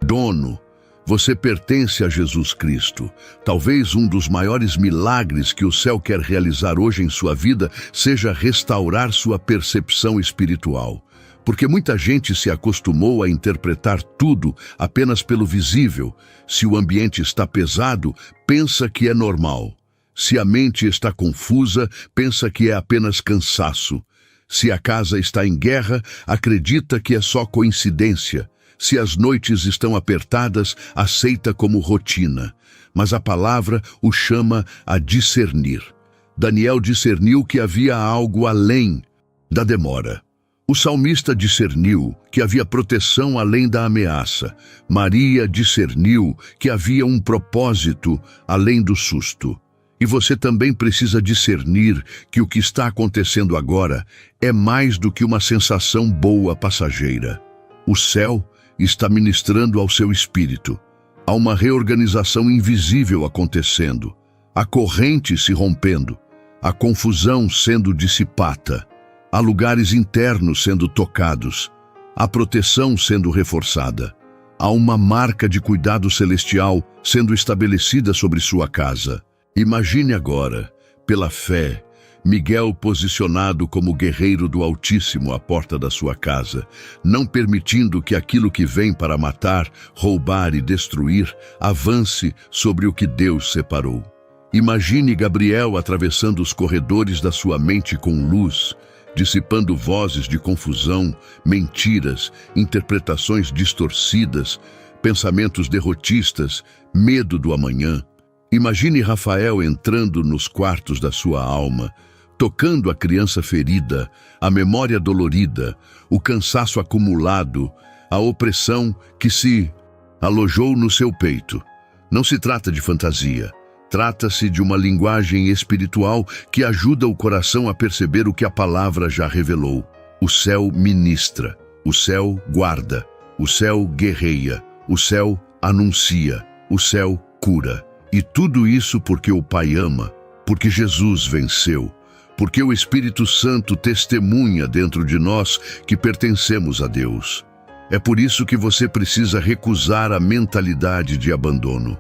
dono. Você pertence a Jesus Cristo. Talvez um dos maiores milagres que o céu quer realizar hoje em sua vida seja restaurar sua percepção espiritual. Porque muita gente se acostumou a interpretar tudo apenas pelo visível. Se o ambiente está pesado, pensa que é normal. Se a mente está confusa, pensa que é apenas cansaço. Se a casa está em guerra, acredita que é só coincidência. Se as noites estão apertadas, aceita como rotina. Mas a palavra o chama a discernir. Daniel discerniu que havia algo além da demora. O salmista discerniu que havia proteção além da ameaça. Maria discerniu que havia um propósito além do susto. E você também precisa discernir que o que está acontecendo agora é mais do que uma sensação boa passageira. O céu está ministrando ao seu espírito. Há uma reorganização invisível acontecendo, a corrente se rompendo, a confusão sendo dissipada, há lugares internos sendo tocados, a proteção sendo reforçada. Há uma marca de cuidado celestial sendo estabelecida sobre sua casa. Imagine agora, pela fé, Miguel posicionado como guerreiro do Altíssimo à porta da sua casa, não permitindo que aquilo que vem para matar, roubar e destruir avance sobre o que Deus separou. Imagine Gabriel atravessando os corredores da sua mente com luz, dissipando vozes de confusão, mentiras, interpretações distorcidas, pensamentos derrotistas, medo do amanhã. Imagine Rafael entrando nos quartos da sua alma, tocando a criança ferida, a memória dolorida, o cansaço acumulado, a opressão que se alojou no seu peito. Não se trata de fantasia. Trata-se de uma linguagem espiritual que ajuda o coração a perceber o que a palavra já revelou. O céu ministra, o céu guarda, o céu guerreia, o céu anuncia, o céu cura. E tudo isso porque o Pai ama, porque Jesus venceu, porque o Espírito Santo testemunha dentro de nós que pertencemos a Deus. É por isso que você precisa recusar a mentalidade de abandono.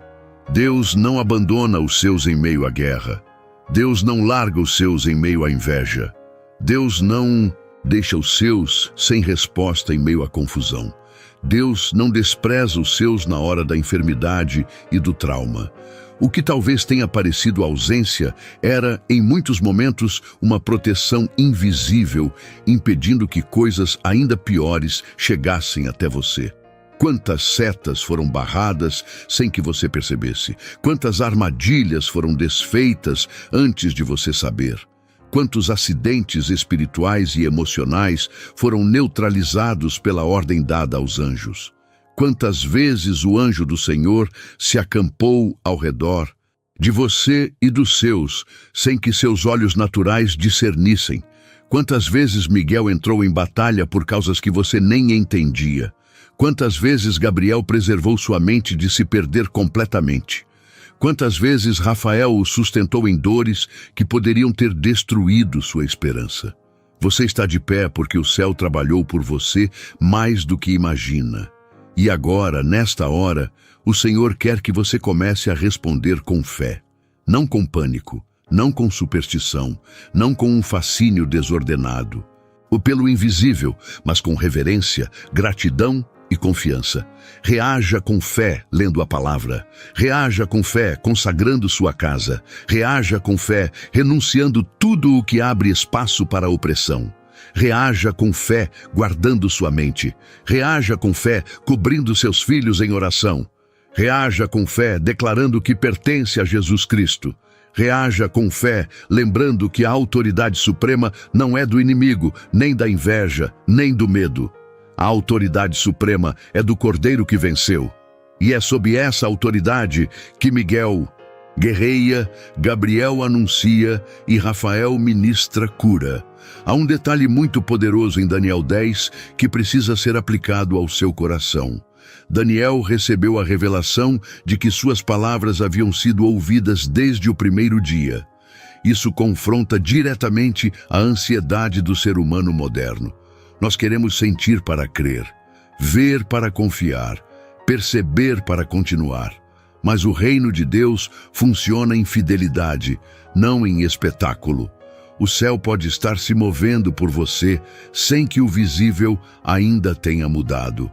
Deus não abandona os seus em meio à guerra. Deus não larga os seus em meio à inveja. Deus não deixa os seus sem resposta em meio à confusão. Deus não despreza os seus na hora da enfermidade e do trauma. O que talvez tenha parecido ausência era, em muitos momentos, uma proteção invisível, impedindo que coisas ainda piores chegassem até você. Quantas setas foram barradas sem que você percebesse? Quantas armadilhas foram desfeitas antes de você saber? Quantos acidentes espirituais e emocionais foram neutralizados pela ordem dada aos anjos? Quantas vezes o anjo do Senhor se acampou ao redor de você e dos seus, sem que seus olhos naturais discernissem? Quantas vezes Miguel entrou em batalha por causas que você nem entendia? Quantas vezes Gabriel preservou sua mente de se perder completamente? Quantas vezes Rafael o sustentou em dores que poderiam ter destruído sua esperança? Você está de pé porque o céu trabalhou por você mais do que imagina. E agora, nesta hora, o Senhor quer que você comece a responder com fé, não com pânico, não com superstição, não com um fascínio desordenado, ou pelo invisível, mas com reverência, gratidão e confiança. Reaja com fé lendo a palavra. Reaja com fé consagrando sua casa. Reaja com fé renunciando tudo o que abre espaço para a opressão. Reaja com fé guardando sua mente. Reaja com fé cobrindo seus filhos em oração. Reaja com fé declarando que pertence a Jesus Cristo. Reaja com fé lembrando que a autoridade suprema não é do inimigo, nem da inveja, nem do medo. A autoridade suprema é do Cordeiro que venceu. E é sob essa autoridade que Miguel guerreia, Gabriel anuncia e Rafael ministra cura. Há um detalhe muito poderoso em Daniel 10 que precisa ser aplicado ao seu coração. Daniel recebeu a revelação de que suas palavras haviam sido ouvidas desde o primeiro dia. Isso confronta diretamente a ansiedade do ser humano moderno. Nós queremos sentir para crer, ver para confiar, perceber para continuar. Mas o reino de Deus funciona em fidelidade, não em espetáculo. O céu pode estar se movendo por você sem que o visível ainda tenha mudado.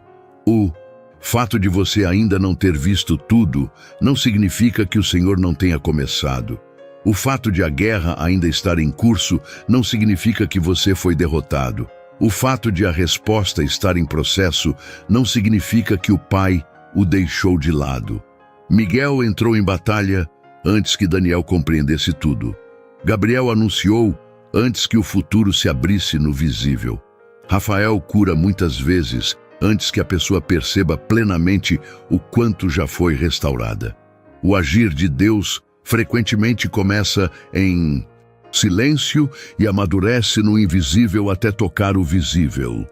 O fato de você ainda não ter visto tudo não significa que o Senhor não tenha começado. O fato de a guerra ainda estar em curso não significa que você foi derrotado. O fato de a resposta estar em processo não significa que o Pai o deixou de lado. Miguel entrou em batalha antes que Daniel compreendesse tudo. Gabriel anunciou antes que o futuro se abrisse no visível. Rafael cura muitas vezes antes que a pessoa perceba plenamente o quanto já foi restaurada. O agir de Deus frequentemente começa em silêncio e amadurece no invisível até tocar o visível.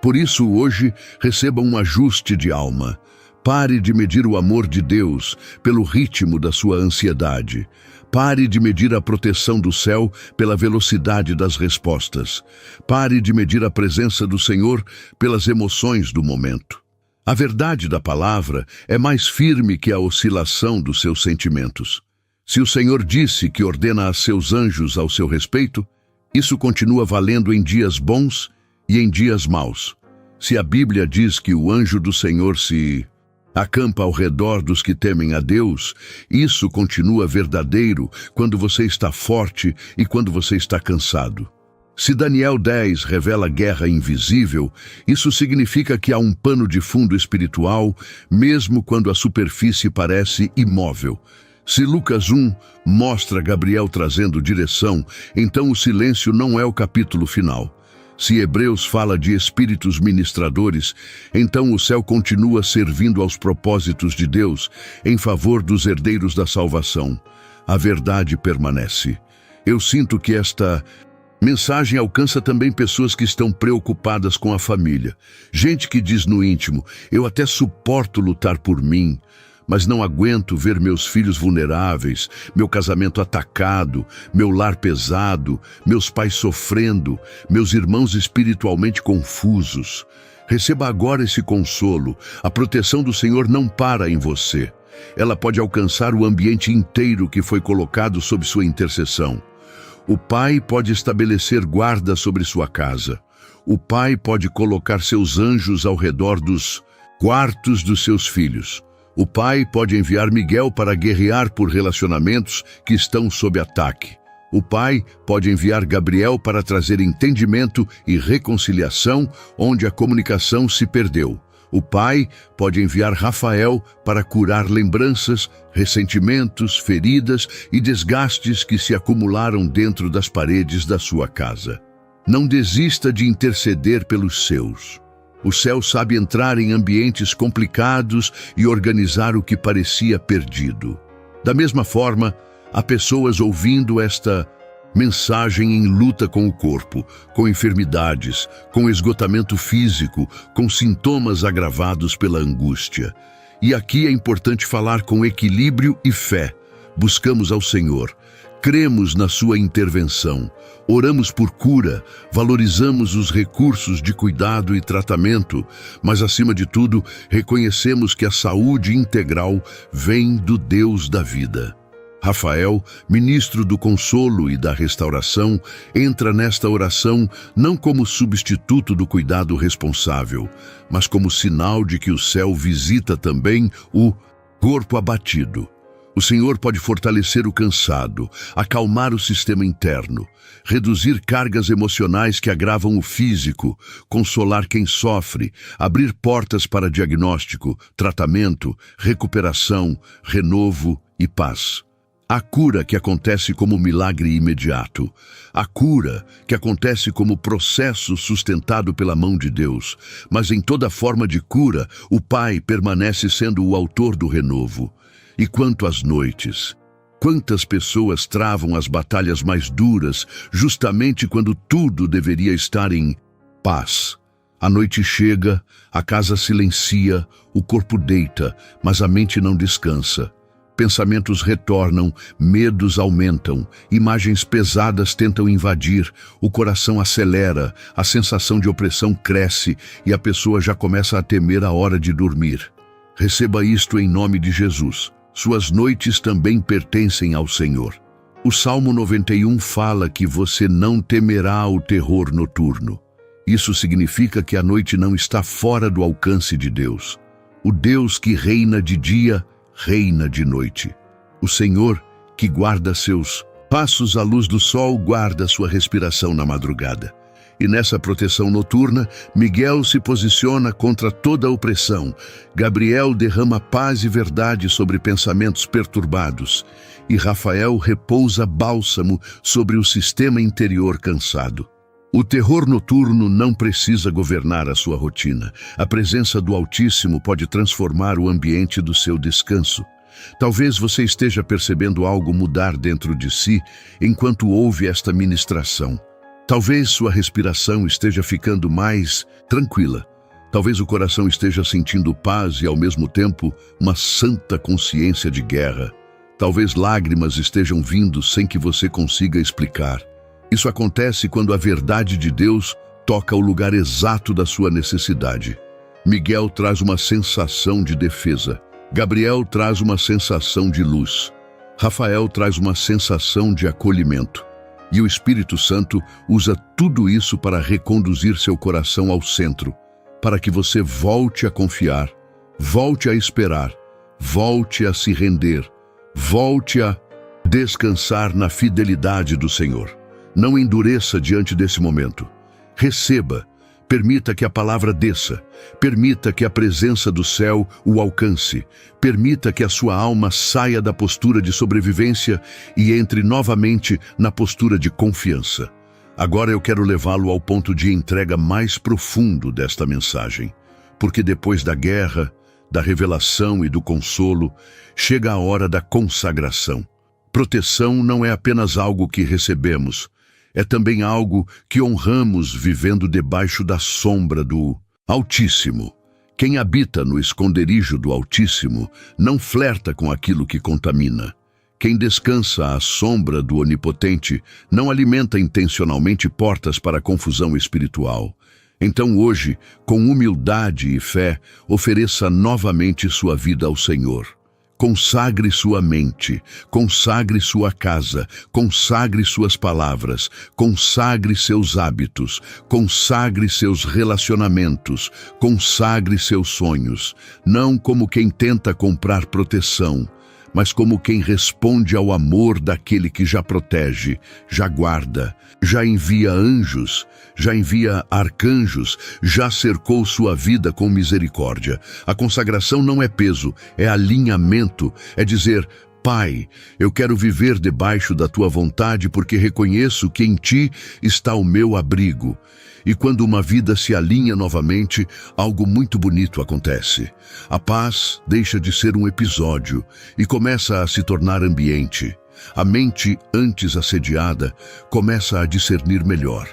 Por isso, hoje, receba um ajuste de alma. Pare de medir o amor de Deus pelo ritmo da sua ansiedade. Pare de medir a proteção do céu pela velocidade das respostas. Pare de medir a presença do Senhor pelas emoções do momento. A verdade da palavra é mais firme que a oscilação dos seus sentimentos. Se o Senhor disse que ordena a seus anjos ao seu respeito, isso continua valendo em dias bons e em dias maus. Se a Bíblia diz que o anjo do Senhor se acampa ao redor dos que temem a Deus, isso continua verdadeiro quando você está forte e quando você está cansado. Se Daniel 10 revela guerra invisível, isso significa que há um pano de fundo espiritual, mesmo quando a superfície parece imóvel. Se Lucas 1 mostra Gabriel trazendo direção, então o silêncio não é o capítulo final. Se Hebreus fala de espíritos ministradores, então o céu continua servindo aos propósitos de Deus em favor dos herdeiros da salvação. A verdade permanece. Eu sinto que esta mensagem alcança também pessoas que estão preocupadas com a família. Gente que diz no íntimo: eu até suporto lutar por mim, mas não aguento ver meus filhos vulneráveis, meu casamento atacado, meu lar pesado, meus pais sofrendo, meus irmãos espiritualmente confusos. Receba agora esse consolo. A proteção do Senhor não para em você. Ela pode alcançar o ambiente inteiro que foi colocado sob sua intercessão. O Pai pode estabelecer guarda sobre sua casa. O Pai pode colocar seus anjos ao redor dos quartos dos seus filhos. O Pai pode enviar Miguel para guerrear por relacionamentos que estão sob ataque. O Pai pode enviar Gabriel para trazer entendimento e reconciliação onde a comunicação se perdeu. O Pai pode enviar Rafael para curar lembranças, ressentimentos, feridas e desgastes que se acumularam dentro das paredes da sua casa. Não desista de interceder pelos seus. O céu sabe entrar em ambientes complicados e organizar o que parecia perdido. Da mesma forma, há pessoas ouvindo esta mensagem em luta com o corpo, com enfermidades, com esgotamento físico, com sintomas agravados pela angústia. E aqui é importante falar com equilíbrio e fé. Buscamos ao Senhor, cremos na sua intervenção, oramos por cura, valorizamos os recursos de cuidado e tratamento, mas acima de tudo, reconhecemos que a saúde integral vem do Deus da vida. Rafael, ministro do consolo e da restauração, entra nesta oração não como substituto do cuidado responsável, mas como sinal de que o céu visita também o corpo abatido. O Senhor pode fortalecer o cansado, acalmar o sistema interno, reduzir cargas emocionais que agravam o físico, consolar quem sofre, abrir portas para diagnóstico, tratamento, recuperação, renovo e paz. A cura que acontece como milagre imediato. A cura que acontece como processo sustentado pela mão de Deus. Mas em toda forma de cura, o Pai permanece sendo o autor do renovo. E quanto às noites? Quantas pessoas travam as batalhas mais duras justamente quando tudo deveria estar em paz? A noite chega, a casa silencia, o corpo deita, mas a mente não descansa. Pensamentos retornam, medos aumentam, imagens pesadas tentam invadir, o coração acelera, a sensação de opressão cresce e a pessoa já começa a temer a hora de dormir. Receba isto em nome de Jesus. Suas noites também pertencem ao Senhor. O Salmo 91 fala que você não temerá o terror noturno. Isso significa que a noite não está fora do alcance de Deus. O Deus que reina de dia, reina de noite. O Senhor, que guarda seus passos à luz do sol, guarda sua respiração na madrugada. E nessa proteção noturna, Miguel se posiciona contra toda a opressão. Gabriel derrama paz e verdade sobre pensamentos perturbados. E Rafael repousa bálsamo sobre o sistema interior cansado. O terror noturno não precisa governar a sua rotina. A presença do Altíssimo pode transformar o ambiente do seu descanso. Talvez você esteja percebendo algo mudar dentro de si enquanto ouve esta ministração. Talvez sua respiração esteja ficando mais tranquila. Talvez o coração esteja sentindo paz e, ao mesmo tempo, uma santa consciência de guerra. Talvez lágrimas estejam vindo sem que você consiga explicar. Isso acontece quando a verdade de Deus toca o lugar exato da sua necessidade. Miguel traz uma sensação de defesa. Gabriel traz uma sensação de luz. Rafael traz uma sensação de acolhimento. E o Espírito Santo usa tudo isso para reconduzir seu coração ao centro, para que você volte a confiar, volte a esperar, volte a se render, volte a descansar na fidelidade do Senhor. Não endureça diante desse momento. Receba, permita que a palavra desça, permita que a presença do céu o alcance, permita que a sua alma saia da postura de sobrevivência e entre novamente na postura de confiança. Agora eu quero levá-lo ao ponto de entrega mais profundo desta mensagem, porque depois da guerra, da revelação e do consolo, chega a hora da consagração. Proteção não é apenas algo que recebemos, é também algo que honramos vivendo debaixo da sombra do Altíssimo. Quem habita no esconderijo do Altíssimo não flerta com aquilo que contamina. Quem descansa à sombra do Onipotente não alimenta intencionalmente portas para a confusão espiritual. Então hoje, com humildade e fé, ofereça novamente sua vida ao Senhor. Consagre sua mente, consagre sua casa, consagre suas palavras, consagre seus hábitos, consagre seus relacionamentos, consagre seus sonhos, não como quem tenta comprar proteção, mas como quem responde ao amor daquele que já protege, já guarda, já envia anjos, já envia arcanjos, já cercou sua vida com misericórdia. A consagração não é peso, é alinhamento, é dizer: Pai, eu quero viver debaixo da Tua vontade porque reconheço que em Ti está o meu abrigo. E quando uma vida se alinha novamente, algo muito bonito acontece. A paz deixa de ser um episódio e começa a se tornar ambiente. A mente, antes assediada, começa a discernir melhor.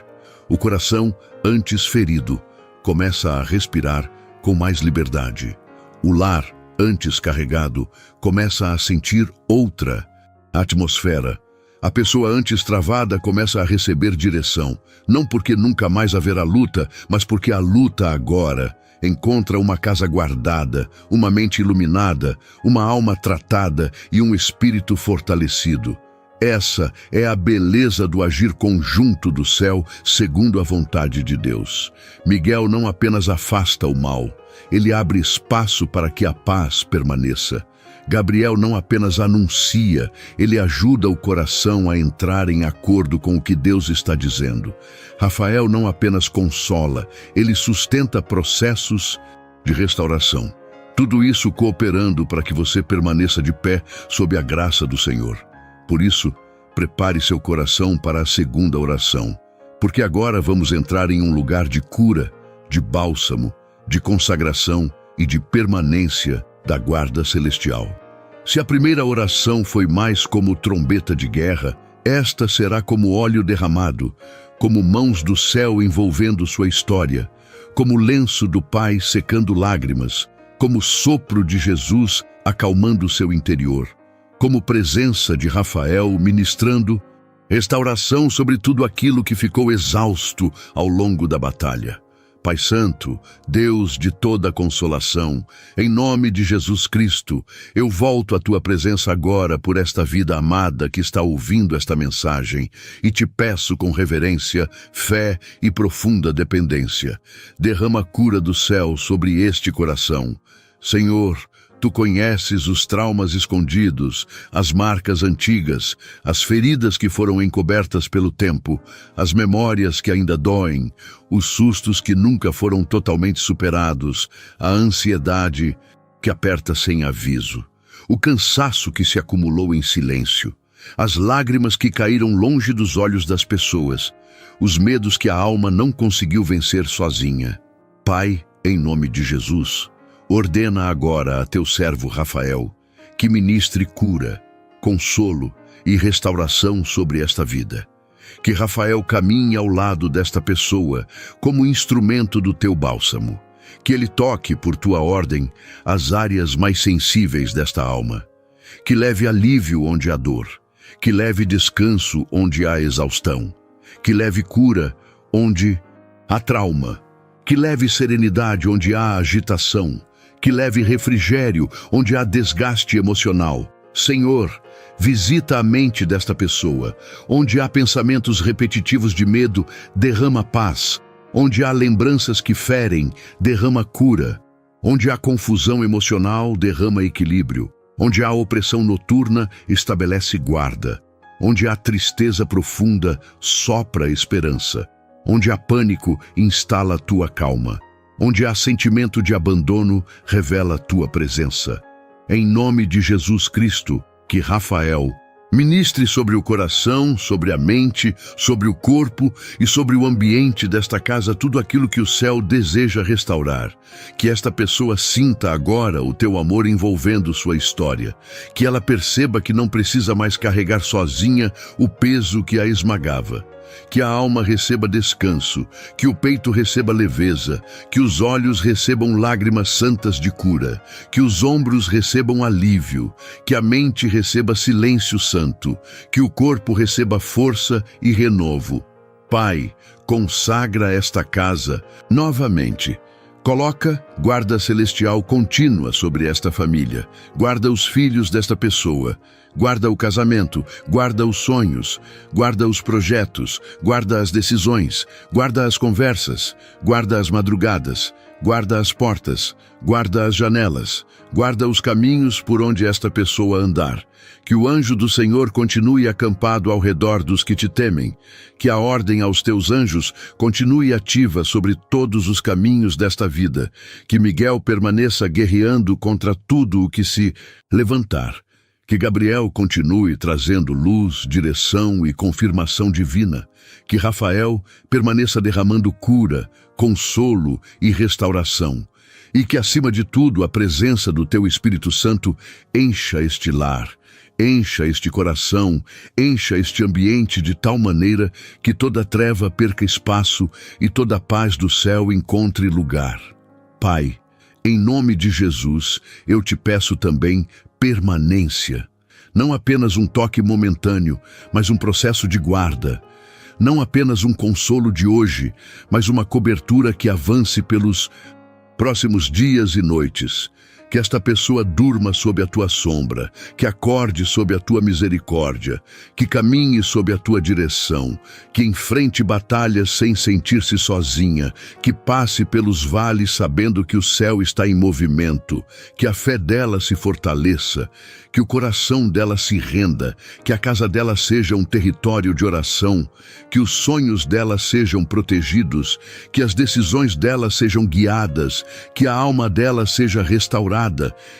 O coração, antes ferido, começa a respirar com mais liberdade. O lar, antes carregado, começa a sentir outra atmosfera. A pessoa antes travada começa a receber direção, não porque nunca mais haverá luta, mas porque a luta agora encontra uma casa guardada, uma mente iluminada, uma alma tratada e um espírito fortalecido. Essa é a beleza do agir conjunto do céu segundo a vontade de Deus. Miguel não apenas afasta o mal, ele abre espaço para que a paz permaneça. Gabriel não apenas anuncia, ele ajuda o coração a entrar em acordo com o que Deus está dizendo. Rafael não apenas consola, ele sustenta processos de restauração. Tudo isso cooperando para que você permaneça de pé sob a graça do Senhor. Por isso, prepare seu coração para a segunda oração, porque agora vamos entrar em um lugar de cura, de bálsamo, de consagração e de permanência da guarda celestial. Se a primeira oração foi mais como trombeta de guerra, esta será como óleo derramado, como mãos do céu envolvendo sua história, como lenço do Pai secando lágrimas, como sopro de Jesus acalmando seu interior, como presença de Rafael ministrando restauração sobre tudo aquilo que ficou exausto ao longo da batalha. Pai Santo, Deus de toda consolação, em nome de Jesus Cristo, eu volto à Tua presença agora por esta vida amada que está ouvindo esta mensagem e te peço com reverência, fé e profunda dependência. Derrama a cura do céu sobre este coração. Senhor, Tu conheces os traumas escondidos, as marcas antigas, as feridas que foram encobertas pelo tempo, as memórias que ainda doem, os sustos que nunca foram totalmente superados, a ansiedade que aperta sem aviso, o cansaço que se acumulou em silêncio, as lágrimas que caíram longe dos olhos das pessoas, os medos que a alma não conseguiu vencer sozinha. Pai, em nome de Jesus, ordena agora a teu servo Rafael que ministre cura, consolo e restauração sobre esta vida. Que Rafael caminhe ao lado desta pessoa como instrumento do teu bálsamo. Que Ele toque, por tua ordem, as áreas mais sensíveis desta alma. Que leve alívio onde há dor. Que leve descanso onde há exaustão. Que leve cura onde há trauma. Que leve serenidade onde há agitação. Que leve refrigério onde há desgaste emocional. Senhor, visita a mente desta pessoa. Onde há pensamentos repetitivos de medo, derrama paz. Onde há lembranças que ferem, derrama cura. Onde há confusão emocional, derrama equilíbrio. Onde há opressão noturna, estabelece guarda. Onde há tristeza profunda, sopra esperança. Onde há pânico, instala tua calma. Onde há sentimento de abandono, revela tua presença. Em nome de Jesus Cristo, que Rafael ministre sobre o coração, sobre a mente, sobre o corpo e sobre o ambiente desta casa tudo aquilo que o céu deseja restaurar. Que esta pessoa sinta agora o teu amor envolvendo sua história. Que ela perceba que não precisa mais carregar sozinha o peso que a esmagava. Que a alma receba descanso, que o peito receba leveza, que os olhos recebam lágrimas santas de cura, que os ombros recebam alívio, que a mente receba silêncio santo, que o corpo receba força e renovo. Pai, consagra esta casa novamente. Coloca guarda celestial contínua sobre esta família. Guarda os filhos desta pessoa. Guarda o casamento, guarda os sonhos, guarda os projetos, guarda as decisões, guarda as conversas, guarda as madrugadas, guarda as portas, guarda as janelas, guarda os caminhos por onde esta pessoa andar. Que o anjo do Senhor continue acampado ao redor dos que te temem. Que a ordem aos teus anjos continue ativa sobre todos os caminhos desta vida. Que Miguel permaneça guerreando contra tudo o que se levantar. Que Gabriel continue trazendo luz, direção e confirmação divina. Que Rafael permaneça derramando cura, consolo e restauração. E que, acima de tudo, a presença do teu Espírito Santo encha este lar, encha este coração, encha este ambiente de tal maneira que toda treva perca espaço e toda a paz do céu encontre lugar. Pai, em nome de Jesus, eu te peço também permanência. Não apenas um toque momentâneo, mas um processo de guarda. Não apenas um consolo de hoje, mas uma cobertura que avance pelos próximos dias e noites. Que esta pessoa durma sob a tua sombra, que acorde sob a tua misericórdia, que caminhe sob a tua direção, que enfrente batalhas sem sentir-se sozinha, que passe pelos vales sabendo que o céu está em movimento, que a fé dela se fortaleça, que o coração dela se renda, que a casa dela seja um território de oração, que os sonhos dela sejam protegidos, que as decisões dela sejam guiadas, que a alma dela seja restaurada,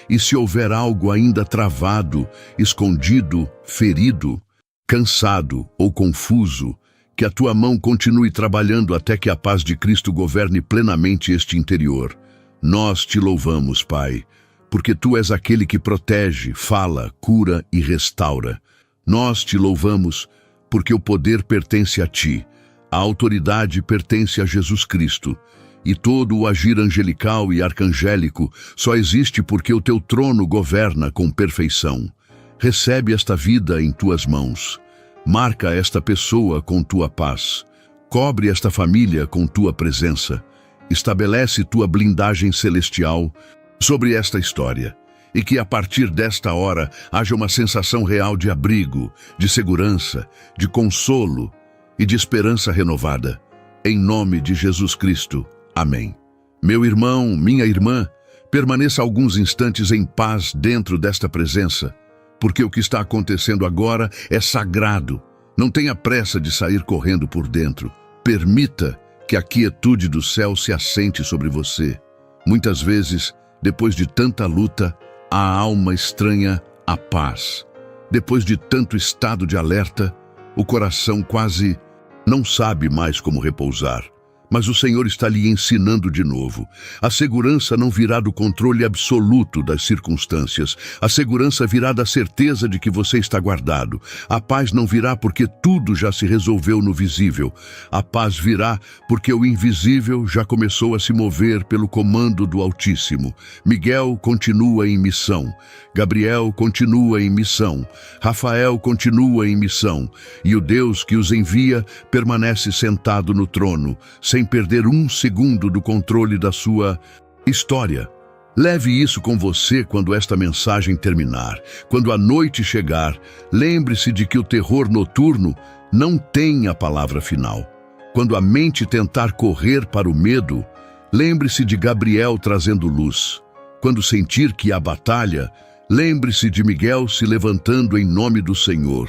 e se houver algo ainda travado, escondido, ferido, cansado ou confuso, que a tua mão continue trabalhando até que a paz de Cristo governe plenamente este interior. Nós te louvamos, Pai, porque tu és aquele que protege, fala, cura e restaura. Nós te louvamos porque o poder pertence a ti, a autoridade pertence a Jesus Cristo, e todo o agir angelical e arcangélico só existe porque o teu trono governa com perfeição. Recebe esta vida em tuas mãos. Marca esta pessoa com tua paz. Cobre esta família com tua presença. Estabelece tua blindagem celestial sobre esta história. E que a partir desta hora haja uma sensação real de abrigo, de segurança, de consolo e de esperança renovada. Em nome de Jesus Cristo. Amém. Meu irmão, minha irmã, permaneça alguns instantes em paz dentro desta presença, porque o que está acontecendo agora é sagrado. Não tenha pressa de sair correndo por dentro. Permita que a quietude do céu se assente sobre você. Muitas vezes, depois de tanta luta, a alma estranha a paz. Depois de tanto estado de alerta, o coração quase não sabe mais como repousar. Mas o Senhor está lhe ensinando de novo. A segurança não virá do controle absoluto das circunstâncias. A segurança virá da certeza de que você está guardado. A paz não virá porque tudo já se resolveu no visível. A paz virá porque o invisível já começou a se mover pelo comando do Altíssimo. Miguel continua em missão. Gabriel continua em missão. Rafael continua em missão. E o Deus que os envia permanece sentado no trono, sem perder um segundo do controle da sua história. Leve isso com você quando esta mensagem terminar. Quando a noite chegar, lembre-se de que o terror noturno não tem a palavra final. Quando a mente tentar correr para o medo, lembre-se de Gabriel trazendo luz. Quando sentir que há batalha, lembre-se de Miguel se levantando em nome do Senhor.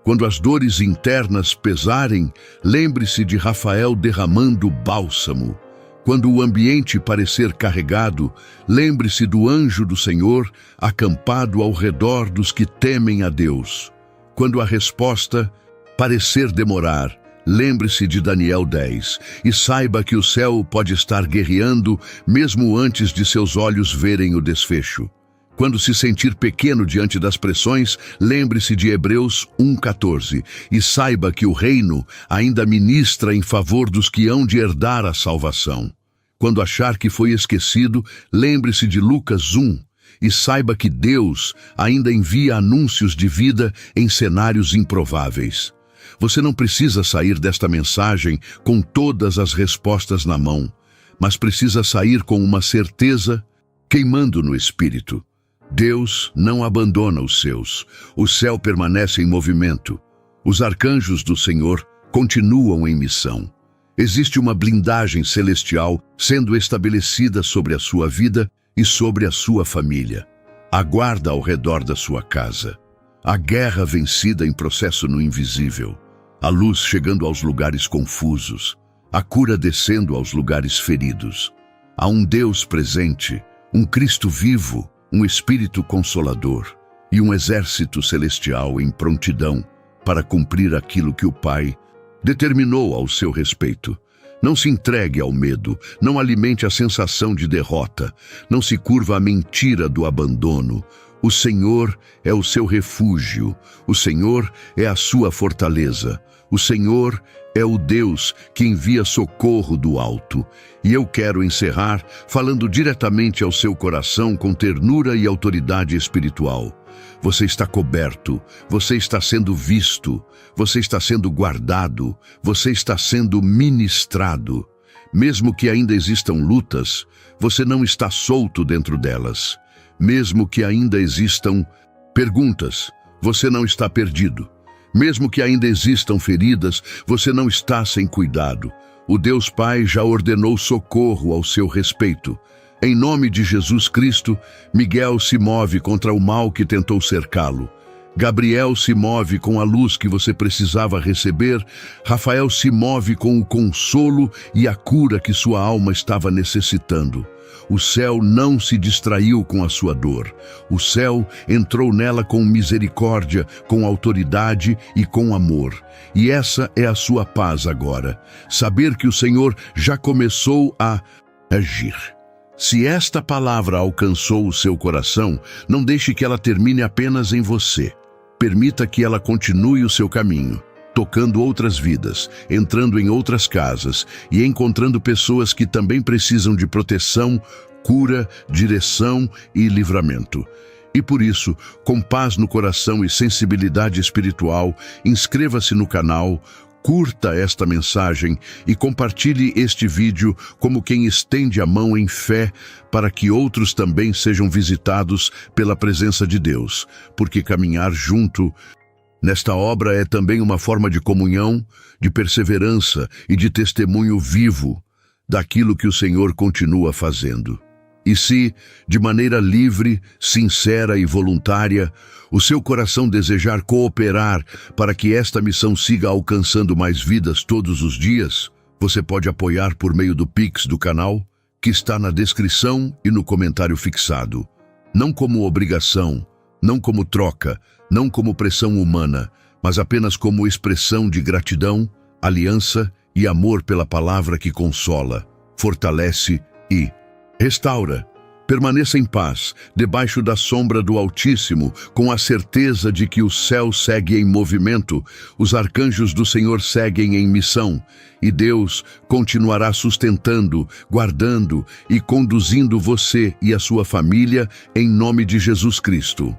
Quando as dores internas pesarem, lembre-se de Rafael derramando bálsamo. Quando o ambiente parecer carregado, lembre-se do anjo do Senhor acampado ao redor dos que temem a Deus. Quando a resposta parecer demorar, lembre-se de Daniel 10 e saiba que o céu pode estar guerreando mesmo antes de seus olhos verem o desfecho. Quando se sentir pequeno diante das pressões, lembre-se de Hebreus 1,14 e saiba que o reino ainda ministra em favor dos que hão de herdar a salvação. Quando achar que foi esquecido, lembre-se de Lucas 1 e saiba que Deus ainda envia anúncios de vida em cenários improváveis. Você não precisa sair desta mensagem com todas as respostas na mão, mas precisa sair com uma certeza queimando no espírito. Deus não abandona os seus. O céu permanece em movimento. Os arcanjos do Senhor continuam em missão. Existe uma blindagem celestial sendo estabelecida sobre a sua vida e sobre a sua família. A guarda ao redor da sua casa. A guerra vencida em processo no invisível. A luz chegando aos lugares confusos. A cura descendo aos lugares feridos. Há um Deus presente, um Cristo vivo, um Espírito Consolador e um exército celestial em prontidão para cumprir aquilo que o Pai determinou ao seu respeito. Não se entregue ao medo, não alimente a sensação de derrota, não se curva à mentira do abandono. O Senhor é o seu refúgio, o Senhor é a sua fortaleza, o Senhor é o Deus que envia socorro do alto. E eu quero encerrar falando diretamente ao seu coração com ternura e autoridade espiritual. Você está coberto, você está sendo visto, você está sendo guardado, você está sendo ministrado. Mesmo que ainda existam lutas, você não está solto dentro delas. Mesmo que ainda existam perguntas, você não está perdido. Mesmo que ainda existam feridas, você não está sem cuidado. O Deus Pai já ordenou socorro ao seu respeito. Em nome de Jesus Cristo, Miguel se move contra o mal que tentou cercá-lo. Gabriel se move com a luz que você precisava receber. Rafael se move com o consolo e a cura que sua alma estava necessitando. O céu não se distraiu com a sua dor. O céu entrou nela com misericórdia, com autoridade e com amor. E essa é a sua paz agora. Saber que o Senhor já começou a agir. Se esta palavra alcançou o seu coração, não deixe que ela termine apenas em você. Permita que ela continue o seu caminho, tocando outras vidas, entrando em outras casas e encontrando pessoas que também precisam de proteção, cura, direção e livramento. E por isso, com paz no coração e sensibilidade espiritual, inscreva-se no canal, curta esta mensagem e compartilhe este vídeo como quem estende a mão em fé para que outros também sejam visitados pela presença de Deus, porque caminhar junto nesta obra é também uma forma de comunhão, de perseverança e de testemunho vivo daquilo que o Senhor continua fazendo. E se, de maneira livre, sincera e voluntária, o seu coração desejar cooperar para que esta missão siga alcançando mais vidas todos os dias, você pode apoiar por meio do Pix do canal, que está na descrição e no comentário fixado. Não como obrigação, não como troca, não como pressão humana, mas apenas como expressão de gratidão, aliança e amor pela palavra que consola, fortalece e restaura. Permaneça em paz, debaixo da sombra do Altíssimo, com a certeza de que o céu segue em movimento, os arcanjos do Senhor seguem em missão, e Deus continuará sustentando, guardando e conduzindo você e a sua família em nome de Jesus Cristo.